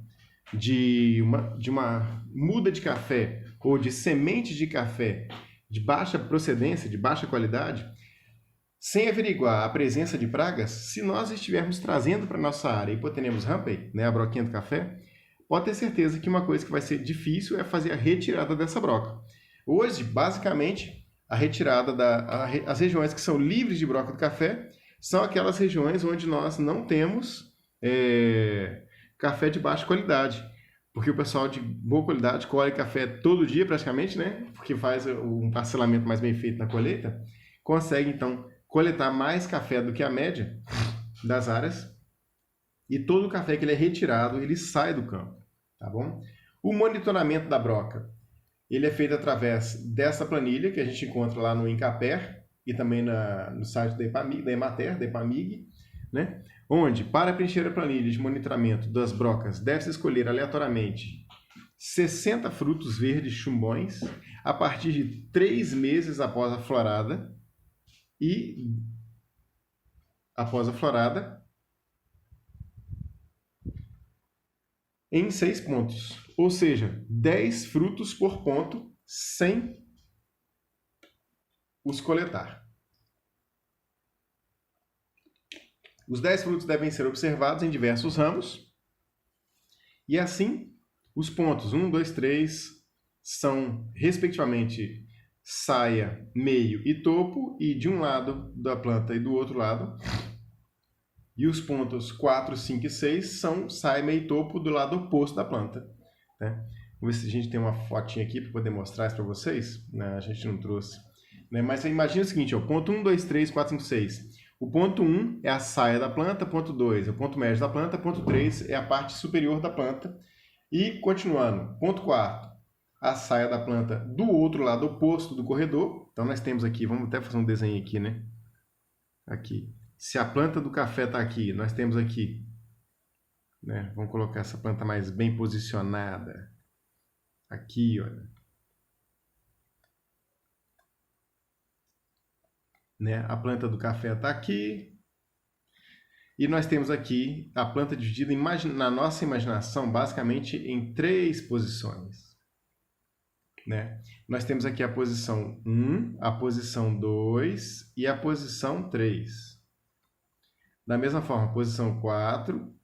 de uma muda de café ou de semente de café de baixa procedência, de baixa qualidade, sem averiguar a presença de pragas, se nós estivermos trazendo para a nossa área hipotenemos rampei, né, a broquinha do café, pode ter certeza que uma coisa que vai ser difícil é fazer a retirada dessa broca. Hoje, basicamente, a retirada as regiões que são livres de broca do café são aquelas regiões onde nós não temos café de baixa qualidade. Porque o pessoal de boa qualidade colhe café todo dia praticamente, né? Porque faz um parcelamento mais bem feito na colheita, consegue então coletar mais café do que a média das áreas e todo o café que ele é retirado, ele sai do campo, tá bom? O monitoramento da broca, ele é feito através dessa planilha que a gente encontra lá no Incaper e também no site da Emater, da Epamig, né? Onde, para preencher a planilha de monitoramento das brocas, deve-se escolher aleatoriamente 60 frutos verdes chumbões a partir de 3 meses após a florada e após a florada em 6 pontos, ou seja, 10 frutos por ponto sem os coletar. Os 10 frutos devem ser observados em diversos ramos e assim os pontos 1, 2, 3 são respectivamente saia, meio e topo, e de um lado da planta e do outro lado. E os pontos 4, 5 e 6 são saia, meio e topo do lado oposto da planta. Né? Vamos ver se a gente tem uma fotinha aqui para poder mostrar isso para vocês. Não, a gente não trouxe. Né? Mas imagina o seguinte, ó, ponto 1, 2, 3, 4, 5, 6. O ponto 1 é a saia da planta, ponto 2 é o ponto médio da planta, ponto 3 é a parte superior da planta. E continuando, ponto 4. A saia da planta do outro lado oposto do corredor. Então, nós temos aqui, vamos até fazer um desenho aqui, né? Aqui. Se a planta do café está aqui, nós temos aqui, né? Vamos colocar essa planta mais bem posicionada. Aqui, olha. Né? A planta do café está aqui. E nós temos aqui a planta dividida na nossa imaginação, basicamente em 3 posições. Né? Nós temos aqui a posição 1, a posição 2 e a posição 3. Da mesma forma, posição 4,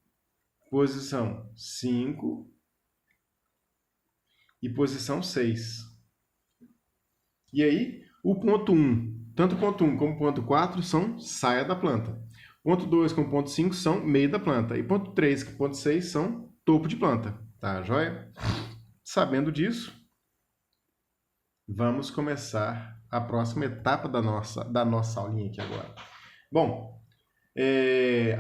posição 5 e posição 6. E aí, o ponto 1, tanto o ponto 1 como o ponto 4 são saia da planta. Ponto 2 com ponto 5 são meio da planta. E ponto 3 com ponto 6 são topo de planta. Tá, joia? Sabendo disso, vamos começar a próxima etapa da nossa aulinha aqui agora. Bom,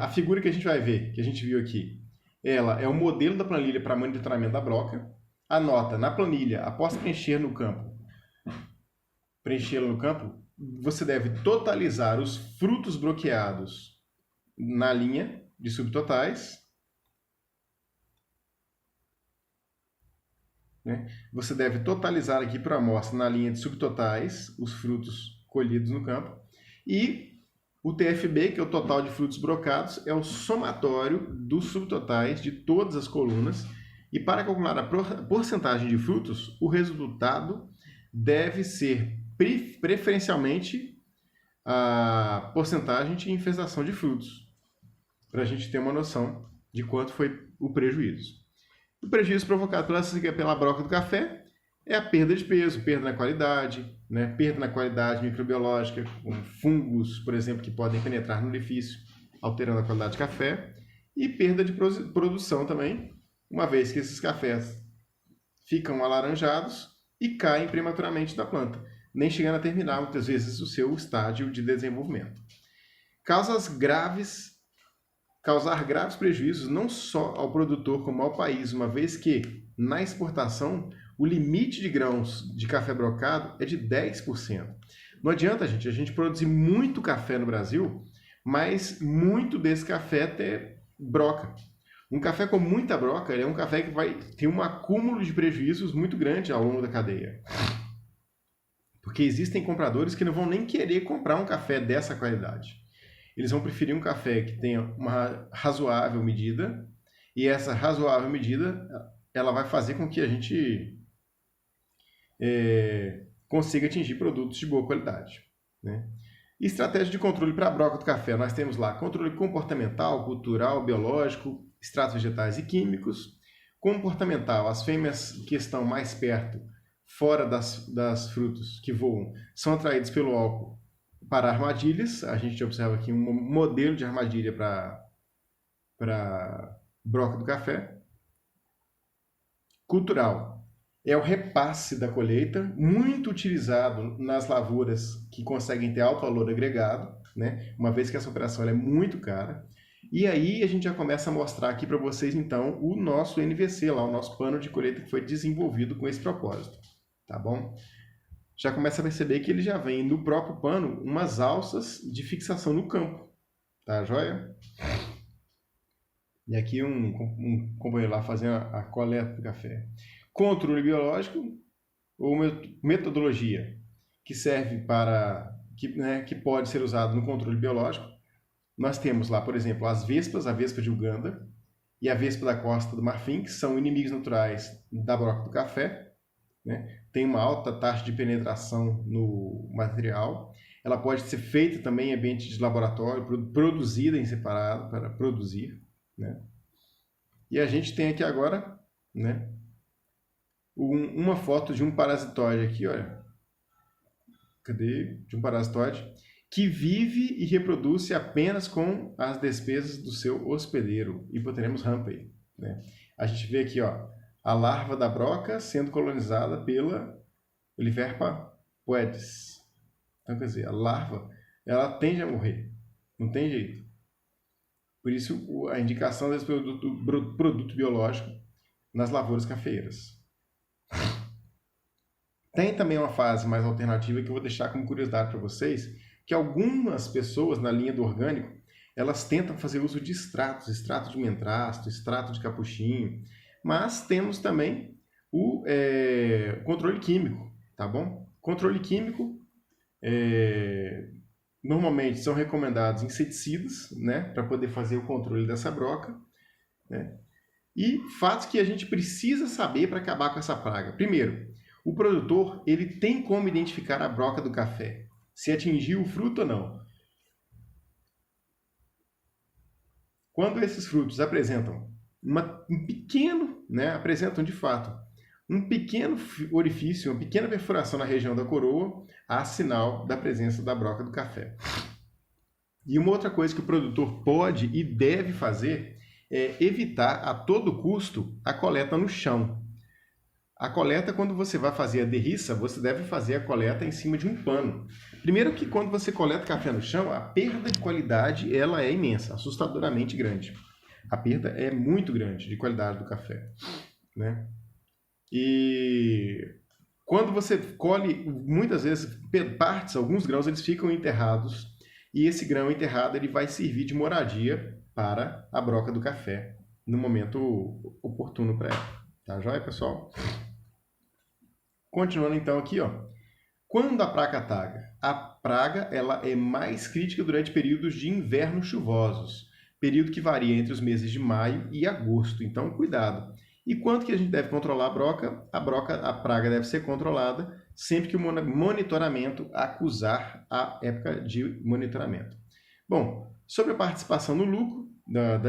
a figura que a gente vai ver, que a gente viu aqui, ela é o modelo da planilha para monitoramento da broca. Anota na planilha, após preenchê-la no campo, você deve totalizar os frutos broqueados na linha de subtotais. Né? Você deve totalizar aqui para a amostra na linha de subtotais os frutos colhidos no campo. E o TFB, que é o total de frutos brocados, é o somatório dos subtotais de todas as colunas. E para calcular a porcentagem de frutos, o resultado deve ser preferencialmente a porcentagem de infestação de frutos, para a gente ter uma noção de quanto foi o prejuízo. O prejuízo provocado pela broca do café é a perda de peso, perda na qualidade, né? Perda na qualidade microbiológica, com fungos, por exemplo, que podem penetrar no orifício, alterando a qualidade de café, e perda de produção também, uma vez que esses cafés ficam alaranjados e caem prematuramente da planta, nem chegando a terminar, muitas vezes, o seu estágio de desenvolvimento. Causar graves prejuízos não só ao produtor como ao país, uma vez que, na exportação, o limite de grãos de café brocado é de 10%. Não adianta, gente, a gente produzir muito café no Brasil, mas muito desse café ter broca. Um café com muita broca é um café que vai ter um acúmulo de prejuízos muito grande ao longo da cadeia. Porque existem compradores que não vão nem querer comprar um café dessa qualidade. Eles vão preferir um café que tenha uma razoável medida, e essa razoável medida ela vai fazer com que a gente consiga atingir produtos de boa qualidade, né? Estratégia de controle para a broca do café. Nós temos lá controle comportamental, cultural, biológico, extratos vegetais e químicos. Comportamental, as fêmeas que estão mais perto, fora das frutos que voam, são atraídas pelo álcool para armadilhas. A gente observa aqui um modelo de armadilha para broca do café. Cultural é o repasse da colheita, muito utilizado nas lavouras que conseguem ter alto valor agregado, né? Uma vez que essa operação é muito cara. E aí a gente já começa a mostrar aqui para vocês, então, o nosso NVC, lá, o nosso plano de colheita que foi desenvolvido com esse propósito, tá bom? Já começa a perceber que ele já vem no próprio pano umas alças de fixação no campo, tá joia? E aqui um companheiro lá fazendo a coleta do café. Controle biológico ou metodologia, que serve para, que pode ser usado no controle biológico. Nós temos lá, por exemplo, as vespas, a vespa de Uganda e a vespa da Costa do Marfim, que são inimigos naturais da broca do café, né? Tem uma alta taxa de penetração no material. Ela pode ser feita também em ambiente de laboratório, produzida em separado para produzir, né? E a gente tem aqui agora, né, uma foto de um parasitóide aqui, olha. Cadê? De um parasitóide que vive e reproduz apenas com as despesas do seu hospedeiro, Hipotermus rampei, né? A gente vê aqui, ó, a larva da broca sendo colonizada pela Oliverpa poetis. Então, quer dizer, a larva, ela tende a morrer, não tem jeito. Por isso, a indicação desse produto biológico nas lavouras cafeeiras. Tem também uma fase mais alternativa que eu vou deixar como curiosidade para vocês, que algumas pessoas na linha do orgânico, elas tentam fazer uso de extrato de mentrasto, extrato de capuchinho, mas temos também o controle químico, tá bom? Controle químico, normalmente são recomendados inseticidas, né, para poder fazer o controle dessa broca, né? E fatos que a gente precisa saber para acabar com essa praga. Primeiro, o produtor ele tem como identificar a broca do café, se atingiu o fruto ou não. Quando esses frutos apresentam apresentam de fato um pequeno orifício, uma pequena perfuração na região da coroa, há sinal da presença da broca do café. E uma outra coisa que o produtor pode e deve fazer é evitar a todo custo a coleta no chão. A coleta, quando você vai fazer a derriça, você deve fazer a coleta em cima de um pano. Primeiro que quando você coleta café no chão, a perda de qualidade ela é imensa, assustadoramente grande. A perda é muito grande de qualidade do café, né? E quando você colhe, muitas vezes, partes, alguns grãos, eles ficam enterrados, e esse grão enterrado ele vai servir de moradia para a broca do café no momento oportuno para ela. Tá joia, pessoal? Continuando então aqui, ó. Quando a praga ataca? A praga ela é mais crítica durante períodos de inverno chuvosos, período que varia entre os meses de maio e agosto. Então, cuidado. E quanto que a gente deve controlar a broca? A praga deve ser controlada sempre que o monitoramento acusar a época de monitoramento. Bom, sobre a participação no lucro,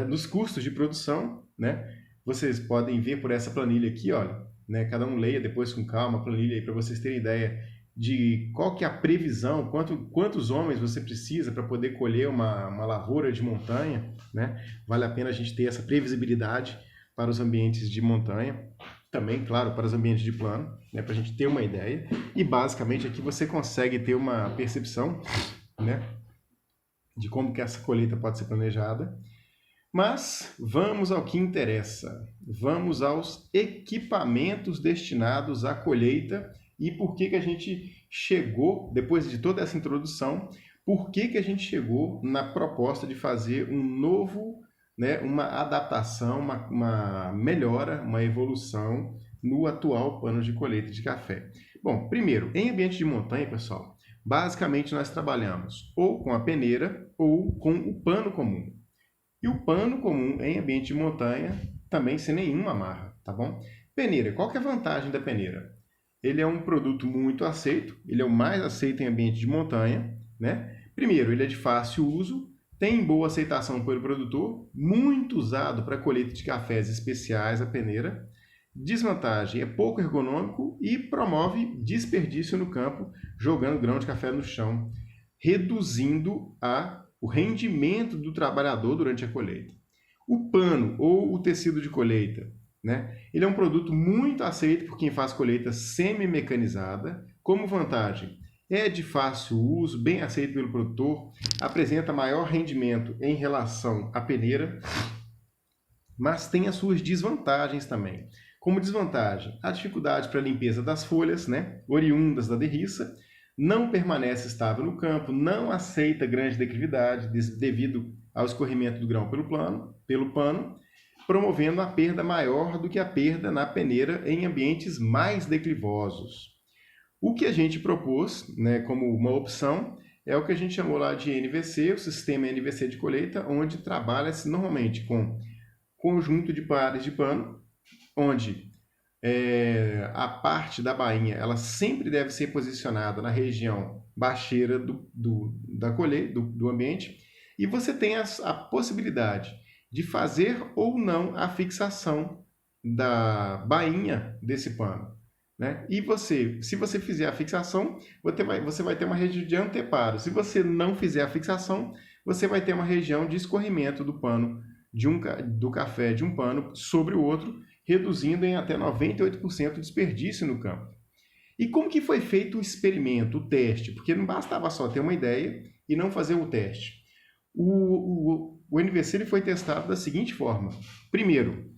dos custos de produção, né? Vocês podem ver por essa planilha aqui, olha, né? Cada um leia depois com calma a planilha aí para vocês terem ideia de qual que é a previsão, quantos homens você precisa para poder colher uma lavoura de montanha, né? Vale a pena a gente ter essa previsibilidade para os ambientes de montanha, também, claro, para os ambientes de plano, né? Para a gente ter uma ideia. E basicamente aqui você consegue ter uma percepção, né? De como que essa colheita pode ser planejada. Mas vamos ao que interessa. Vamos aos equipamentos destinados à colheita e por que a gente chegou, depois de toda essa introdução, por que a gente chegou na proposta de fazer um novo, né, uma adaptação, uma melhora, uma evolução no atual pano de colheita de café. Bom, primeiro, em ambiente de montanha, pessoal, basicamente nós trabalhamos ou com a peneira ou com o pano comum. E o pano comum em ambiente de montanha também sem nenhuma amarra, tá bom? Peneira, qual que é a vantagem da peneira? Ele é um produto muito aceito, ele é o mais aceito em ambiente de montanha, né? Primeiro, ele é de fácil uso, tem boa aceitação pelo produtor, muito usado para colheita de cafés especiais, a peneira. Desvantagem, é pouco ergonômico e promove desperdício no campo, jogando grão de café no chão, reduzindo o rendimento do trabalhador durante a colheita. O pano ou o tecido de colheita, né? Ele é um produto muito aceito por quem faz colheita semi-mecanizada. Como vantagem, é de fácil uso, bem aceito pelo produtor, apresenta maior rendimento em relação à peneira, mas tem as suas desvantagens também. Como desvantagem, a dificuldade para a limpeza das folhas, né, oriundas da derriça, não permanece estável no campo, não aceita grande declividade devido ao escorrimento do grão pelo pano, promovendo a perda maior do que a perda na peneira em ambientes mais declivosos. O que a gente propôs, né, como uma opção é o que a gente chamou lá de NVC, o sistema NVC de colheita, onde trabalha-se normalmente com conjunto de pares de pano, onde a parte da bainha ela sempre deve ser posicionada na região baixeira da colheita, do ambiente, e você tem a possibilidade de fazer ou não a fixação da bainha desse pano, né? E se você fizer a fixação, você vai ter uma região de anteparo. Se você não fizer a fixação, você vai ter uma região de escorrimento do pano, do café de um pano sobre o outro, reduzindo em até 98% o desperdício no campo. E como que foi feito o experimento, o teste? Porque não bastava só ter uma ideia e não fazer o teste. O NVC ele foi testado da seguinte forma. Primeiro,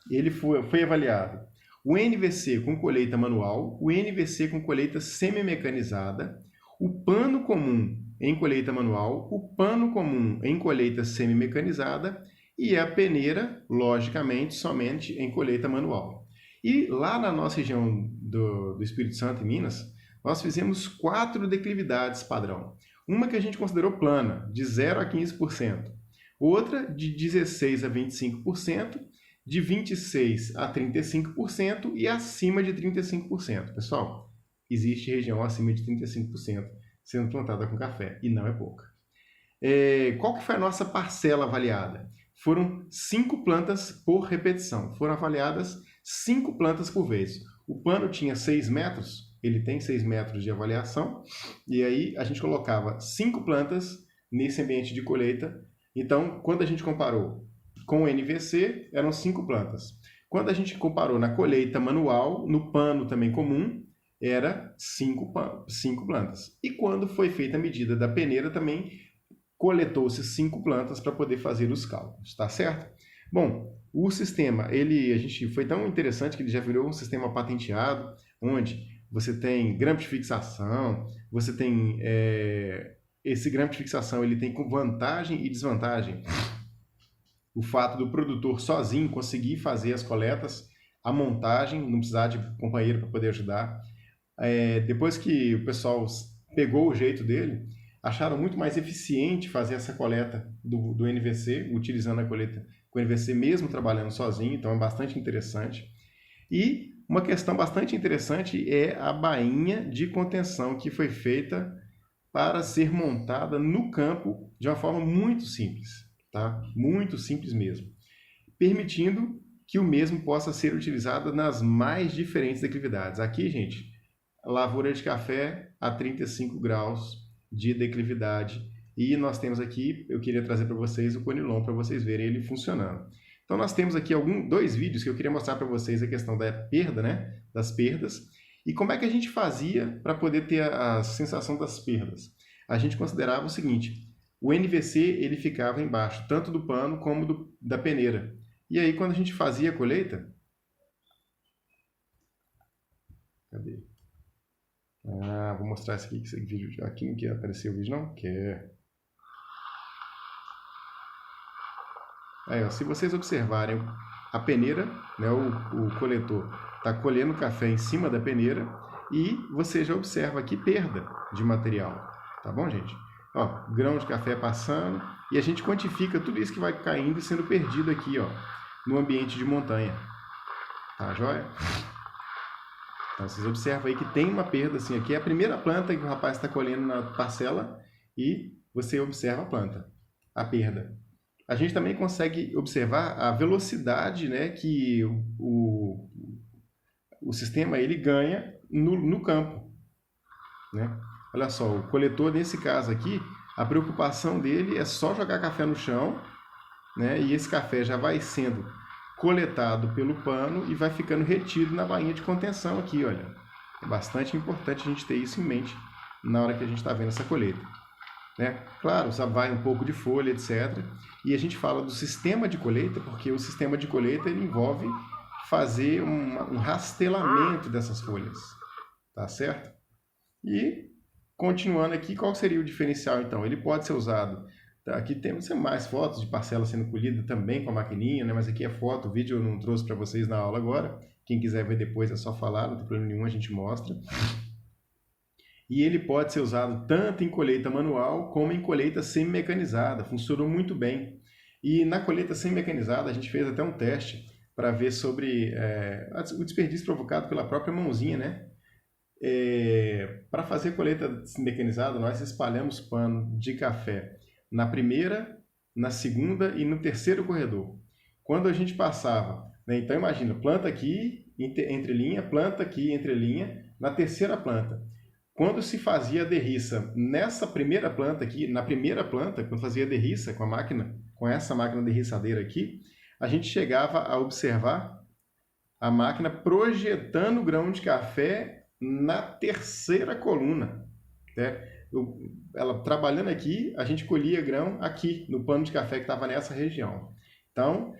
ele foi avaliado o NVC com colheita manual, o NVC com colheita semi-mecanizada, o pano comum em colheita manual, o pano comum em colheita semi-mecanizada e a peneira, logicamente, somente em colheita manual. E lá na nossa região do Espírito Santo e Minas, nós fizemos 4 declividades padrão. Uma que a gente considerou plana, de 0 a 15%. Outra de 16 a 25%, de 26 a 35% e acima de 35%. Pessoal, existe região acima de 35% sendo plantada com café, e não é pouca. Qual que foi a nossa parcela avaliada? Foram 5 plantas por repetição. Foram avaliadas 5 plantas por vez. O pano tinha 6 metros, ele tem 6 metros de avaliação, e aí a gente colocava 5 plantas nesse ambiente de colheita. Então, quando a gente comparou com o NVC, eram 5 plantas. Quando a gente comparou na colheita manual, no pano também comum, era 5 plantas. E quando foi feita a medida da peneira também, coletou-se 5 plantas para poder fazer os cálculos, tá certo? Bom, o sistema, foi tão interessante que ele já virou um sistema patenteado, onde você tem grampo de fixação, você tem esse grampo de fixação, ele tem vantagem e desvantagem. O fato do produtor sozinho conseguir fazer as coletas, a montagem, não precisar de companheiro para poder ajudar. Depois que o pessoal pegou o jeito dele, acharam muito mais eficiente fazer essa coleta do NVC, utilizando a coleta com o NVC mesmo trabalhando sozinho, então é bastante interessante. E uma questão bastante interessante é a bainha de contenção que foi feita para ser montada no campo de uma forma muito simples, tá? Muito simples mesmo, permitindo que o mesmo possa ser utilizado nas mais diferentes declividades. Aqui, gente, lavoura de café a 35 graus de declividade. E nós temos aqui, eu queria trazer para vocês o Conilon para vocês verem ele funcionando. Então nós temos aqui 2 vídeos que eu queria mostrar para vocês a questão da perda, né? Das perdas. E como é que a gente fazia para poder ter a sensação das perdas? A gente considerava o seguinte, o NVC ele ficava embaixo, tanto do pano como da peneira. E aí quando a gente fazia a colheita, Cadê? Ah, vou mostrar esse aqui, esse vídeo. Aqui não quer aparecer o vídeo, não? Quer. Aí, ó, se vocês observarem a peneira, né, o coletor está colhendo café em cima da peneira e você já observa aqui perda de material. Tá bom, gente? Ó, grão de café passando e a gente quantifica tudo isso que vai caindo e sendo perdido aqui, ó, no ambiente de montanha. Tá joia? Então, vocês observam aí que tem uma perda, assim, aqui é a primeira planta que o rapaz está colhendo na parcela e você observa a planta, a perda. A gente também consegue observar a velocidade, né, que o sistema ele ganha no campo, né? Olha só, o coletor, nesse caso aqui, a preocupação dele é só jogar café no chão, né, e esse café já vai sendo coletado pelo pano e vai ficando retido na bainha de contenção aqui, olha. É bastante importante a gente ter isso em mente na hora que a gente está vendo essa colheita. Né? Claro, vai um pouco de folha, etc. E a gente fala do sistema de colheita, porque o sistema de colheita ele envolve fazer um rastelamento dessas folhas, tá certo? E, continuando aqui, qual seria o diferencial, então? Ele pode ser usado... Aqui temos mais fotos de parcela sendo colhida também com a maquininha, né? Mas aqui é foto, o vídeo eu não trouxe para vocês na aula agora. Quem quiser ver depois é só falar, não tem problema nenhum, a gente mostra. E ele pode ser usado tanto em colheita manual como em colheita semi-mecanizada. Funcionou muito bem. E na colheita semi-mecanizada a gente fez até um teste para ver sobre o desperdício provocado pela própria mãozinha, né? Para fazer colheita mecanizada, nós espalhamos pano de café na primeira, na segunda e no terceiro corredor. Quando a gente passava, né, então imagina, planta aqui, entre linha, planta aqui, entre linha, na terceira planta. Quando se fazia a derriça nessa primeira planta aqui, na primeira planta, quando fazia a derriça com a máquina, com essa máquina derriçadeira aqui, a gente chegava a observar a máquina projetando o grão de café na terceira coluna, né? Ela trabalhando aqui, a gente colhia grão aqui, no pano de café que estava nessa região. Então,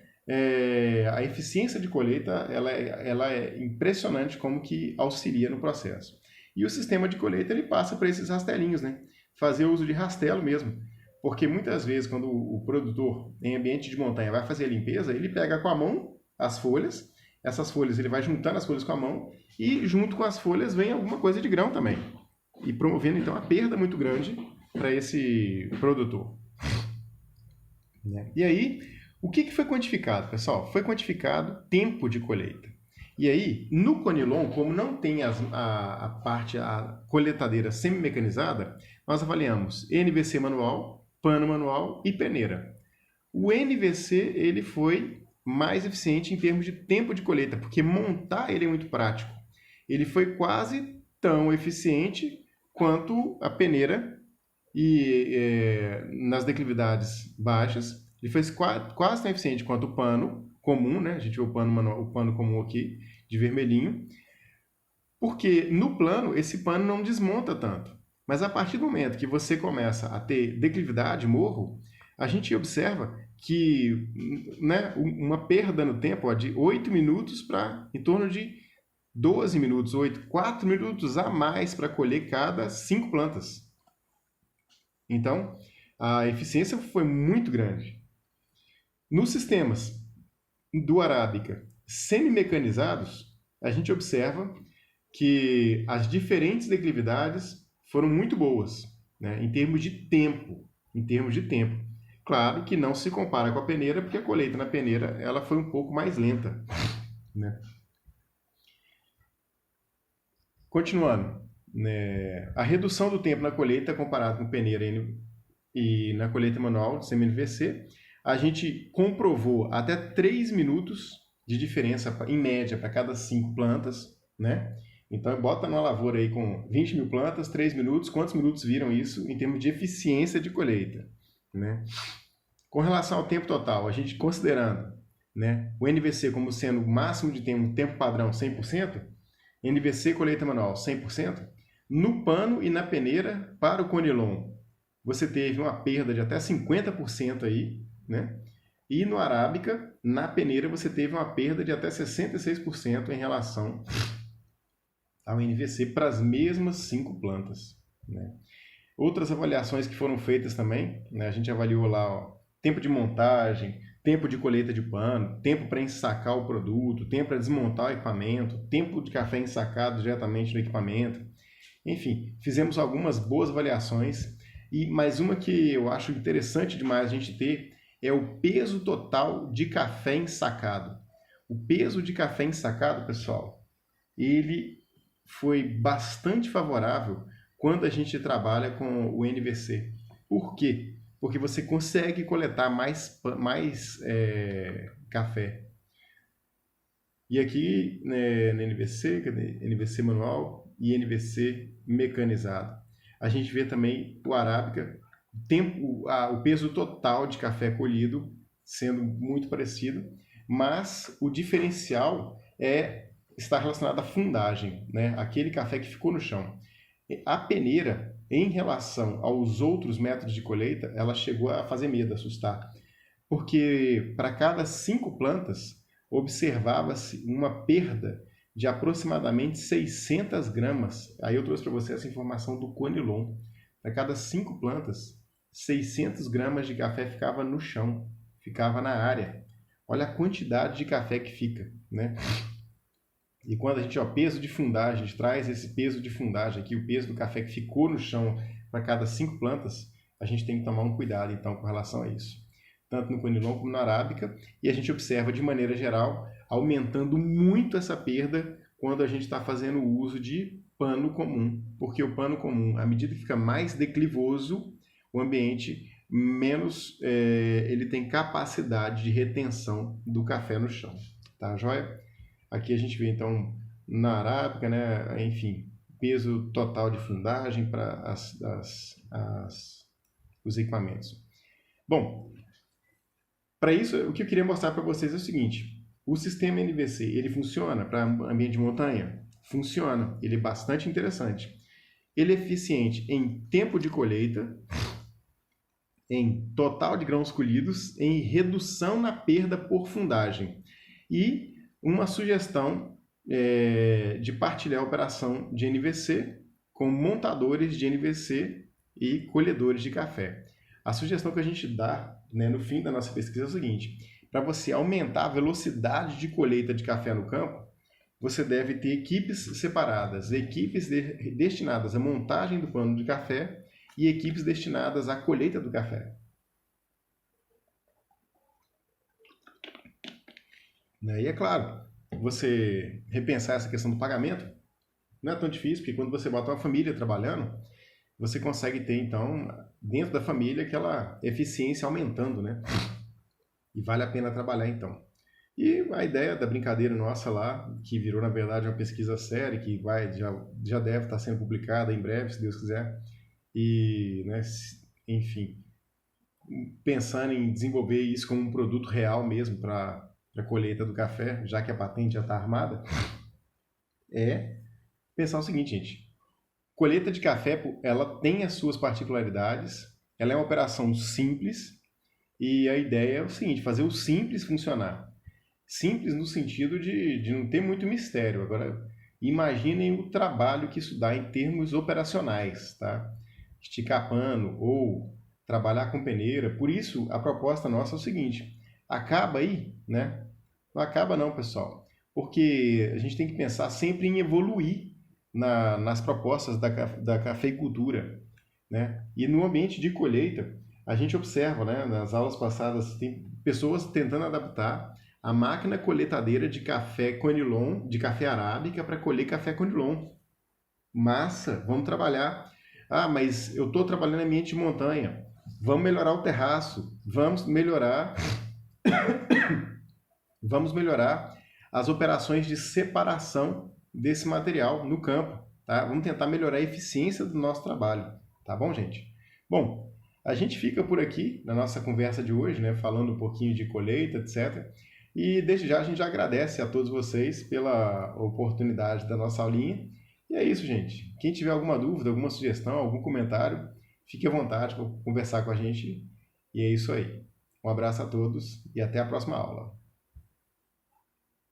a eficiência de colheita ela é impressionante como que auxilia no processo. E o sistema de colheita ele passa por esses rastelinhos, né? Fazer uso de rastelo mesmo. Porque muitas vezes, quando o produtor, em ambiente de montanha, vai fazer a limpeza, ele pega com a mão as folhas, essas folhas ele vai juntando as folhas com a mão, e junto com as folhas vem alguma coisa de grão também. E promovendo, então, a perda muito grande para esse produtor. E aí, o que foi quantificado, pessoal? Foi quantificado tempo de colheita. E aí, no Conilon, como não tem a coletadeira semi-mecanizada, nós avaliamos NVC manual, pano manual e peneira. O NVC ele foi mais eficiente em termos de tempo de colheita, porque montar ele é muito prático. Ele foi quase tão eficiente quanto a peneira e nas declividades baixas. Ele foi quase tão eficiente quanto o pano comum, né? A gente vê o pano manual, o pano comum aqui, de vermelhinho. Porque no plano, esse pano não desmonta tanto. Mas a partir do momento que você começa a ter declividade, morro, a gente observa que, né, uma perda no tempo, ó, de 8 minutos para em torno de 12 minutos, 4 minutos a mais para colher cada 5 plantas. Então, a eficiência foi muito grande. Nos sistemas do Arábica semi-mecanizados, a gente observa que as diferentes declividades foram muito boas, né, em termos de tempo. Claro que não se compara com a peneira, porque a colheita na peneira ela foi um pouco mais lenta, né? Continuando, né, a redução do tempo na colheita comparado com peneira e na colheita manual de semi-NVC, a gente comprovou até 3 minutos de diferença, em média, para cada 5 plantas, né? Então, bota numa lavoura aí com 20 mil plantas, 3 minutos, quantos minutos viram isso em termos de eficiência de colheita, né? Com relação ao tempo total, a gente considerando, né, o NVC como sendo o máximo de tempo padrão 100%, NVC colheita manual 100%, no pano e na peneira para o Conilon, você teve uma perda de até 50% aí, né? E no Arábica, na peneira, você teve uma perda de até 66% em relação ao NVC para as mesmas 5 plantas, né? Outras avaliações que foram feitas também, né? A gente avaliou lá, ó, tempo de montagem, tempo de colheita de pano, tempo para ensacar o produto, tempo para desmontar o equipamento, tempo de café ensacado diretamente no equipamento. Enfim, fizemos algumas boas avaliações, e mais uma que eu acho interessante demais a gente ter é o peso total de café ensacado. O peso de café ensacado, pessoal, ele foi bastante favorável quando a gente trabalha com o NVC. Por quê? Porque você consegue coletar mais café. E aqui, né, no NVC, NVC manual e NVC mecanizado, a gente vê também o Arábica, o peso total de café colhido sendo muito parecido, mas o diferencial está relacionado à fundagem, né? Aquele café que ficou no chão. A peneira, em relação aos outros métodos de colheita, ela chegou a fazer medo, assustar, porque para cada 5 plantas observava-se uma perda de aproximadamente 600 gramas. Aí eu trouxe para você essa informação do Conilon. Para cada 5 plantas, 600 gramas de café ficava no chão, ficava na área. Olha a quantidade de café que fica, né? E quando a gente, peso de fundagem, a gente traz esse peso de fundagem aqui, o peso do café que ficou no chão para cada 5 plantas, a gente tem que tomar um cuidado, então, com relação a isso. Tanto no Conilon como na Arábica, e a gente observa, de maneira geral, aumentando muito essa perda quando a gente está fazendo o uso de pano comum. Porque o pano comum, à medida que fica mais declivoso o ambiente, menos ele tem capacidade de retenção do café no chão. Tá, joia? Aqui a gente vê, então, na Arábica, né, enfim, peso total de fundagem para os equipamentos. Bom, para isso, o que eu queria mostrar para vocês é o seguinte: o sistema NVC, ele funciona para ambiente de montanha? Funciona, ele é bastante interessante. Ele é eficiente em tempo de colheita, em total de grãos colhidos, em redução na perda por fundagem. E uma sugestão de partilhar a operação de NVC com montadores de NVC e colhedores de café. A sugestão que a gente dá, né, no fim da nossa pesquisa é o seguinte: para você aumentar a velocidade de colheita de café no campo, você deve ter equipes separadas, equipes destinadas à montagem do pano de café e equipes destinadas à colheita do café. E é claro, você repensar essa questão do pagamento não é tão difícil, porque quando você bota uma família trabalhando, você consegue ter, então, dentro da família, aquela eficiência aumentando, né? E vale a pena trabalhar, então. E a ideia da brincadeira nossa lá, que virou, na verdade, uma pesquisa séria, que já deve estar sendo publicada em breve, se Deus quiser, e, né, enfim, pensando em desenvolver isso como um produto real mesmo para a colheita do café, já que a patente já está armada, é pensar o seguinte, gente: colheita de café, ela tem as suas particularidades, ela é uma operação simples, e a ideia é o seguinte: fazer o simples funcionar. Simples no sentido de não ter muito mistério. Agora, imaginem o trabalho que isso dá em termos operacionais, tá? Esticar pano ou trabalhar com peneira. Por isso, a proposta nossa é o seguinte: acaba aí, né? Não acaba não, pessoal, porque a gente tem que pensar sempre em evoluir nas propostas da cafeicultura, né? E no ambiente de colheita, a gente observa, né, nas aulas passadas, tem pessoas tentando adaptar a máquina coletadeira de café Conilon, de café arábica, para colher café Conilon. Massa, vamos trabalhar. Ah, mas eu estou trabalhando em ambiente de montanha. Vamos melhorar o terraço, vamos melhorar as operações de separação desse material no campo, tá? Vamos tentar melhorar a eficiência do nosso trabalho, tá bom, gente? Bom, a gente fica por aqui na nossa conversa de hoje, né, falando um pouquinho de colheita, etc. E desde já a gente agradece a todos vocês pela oportunidade da nossa aulinha. E é isso, gente. Quem tiver alguma dúvida, alguma sugestão, algum comentário, fique à vontade para conversar com a gente. E é isso aí. Um abraço a todos e até a próxima aula.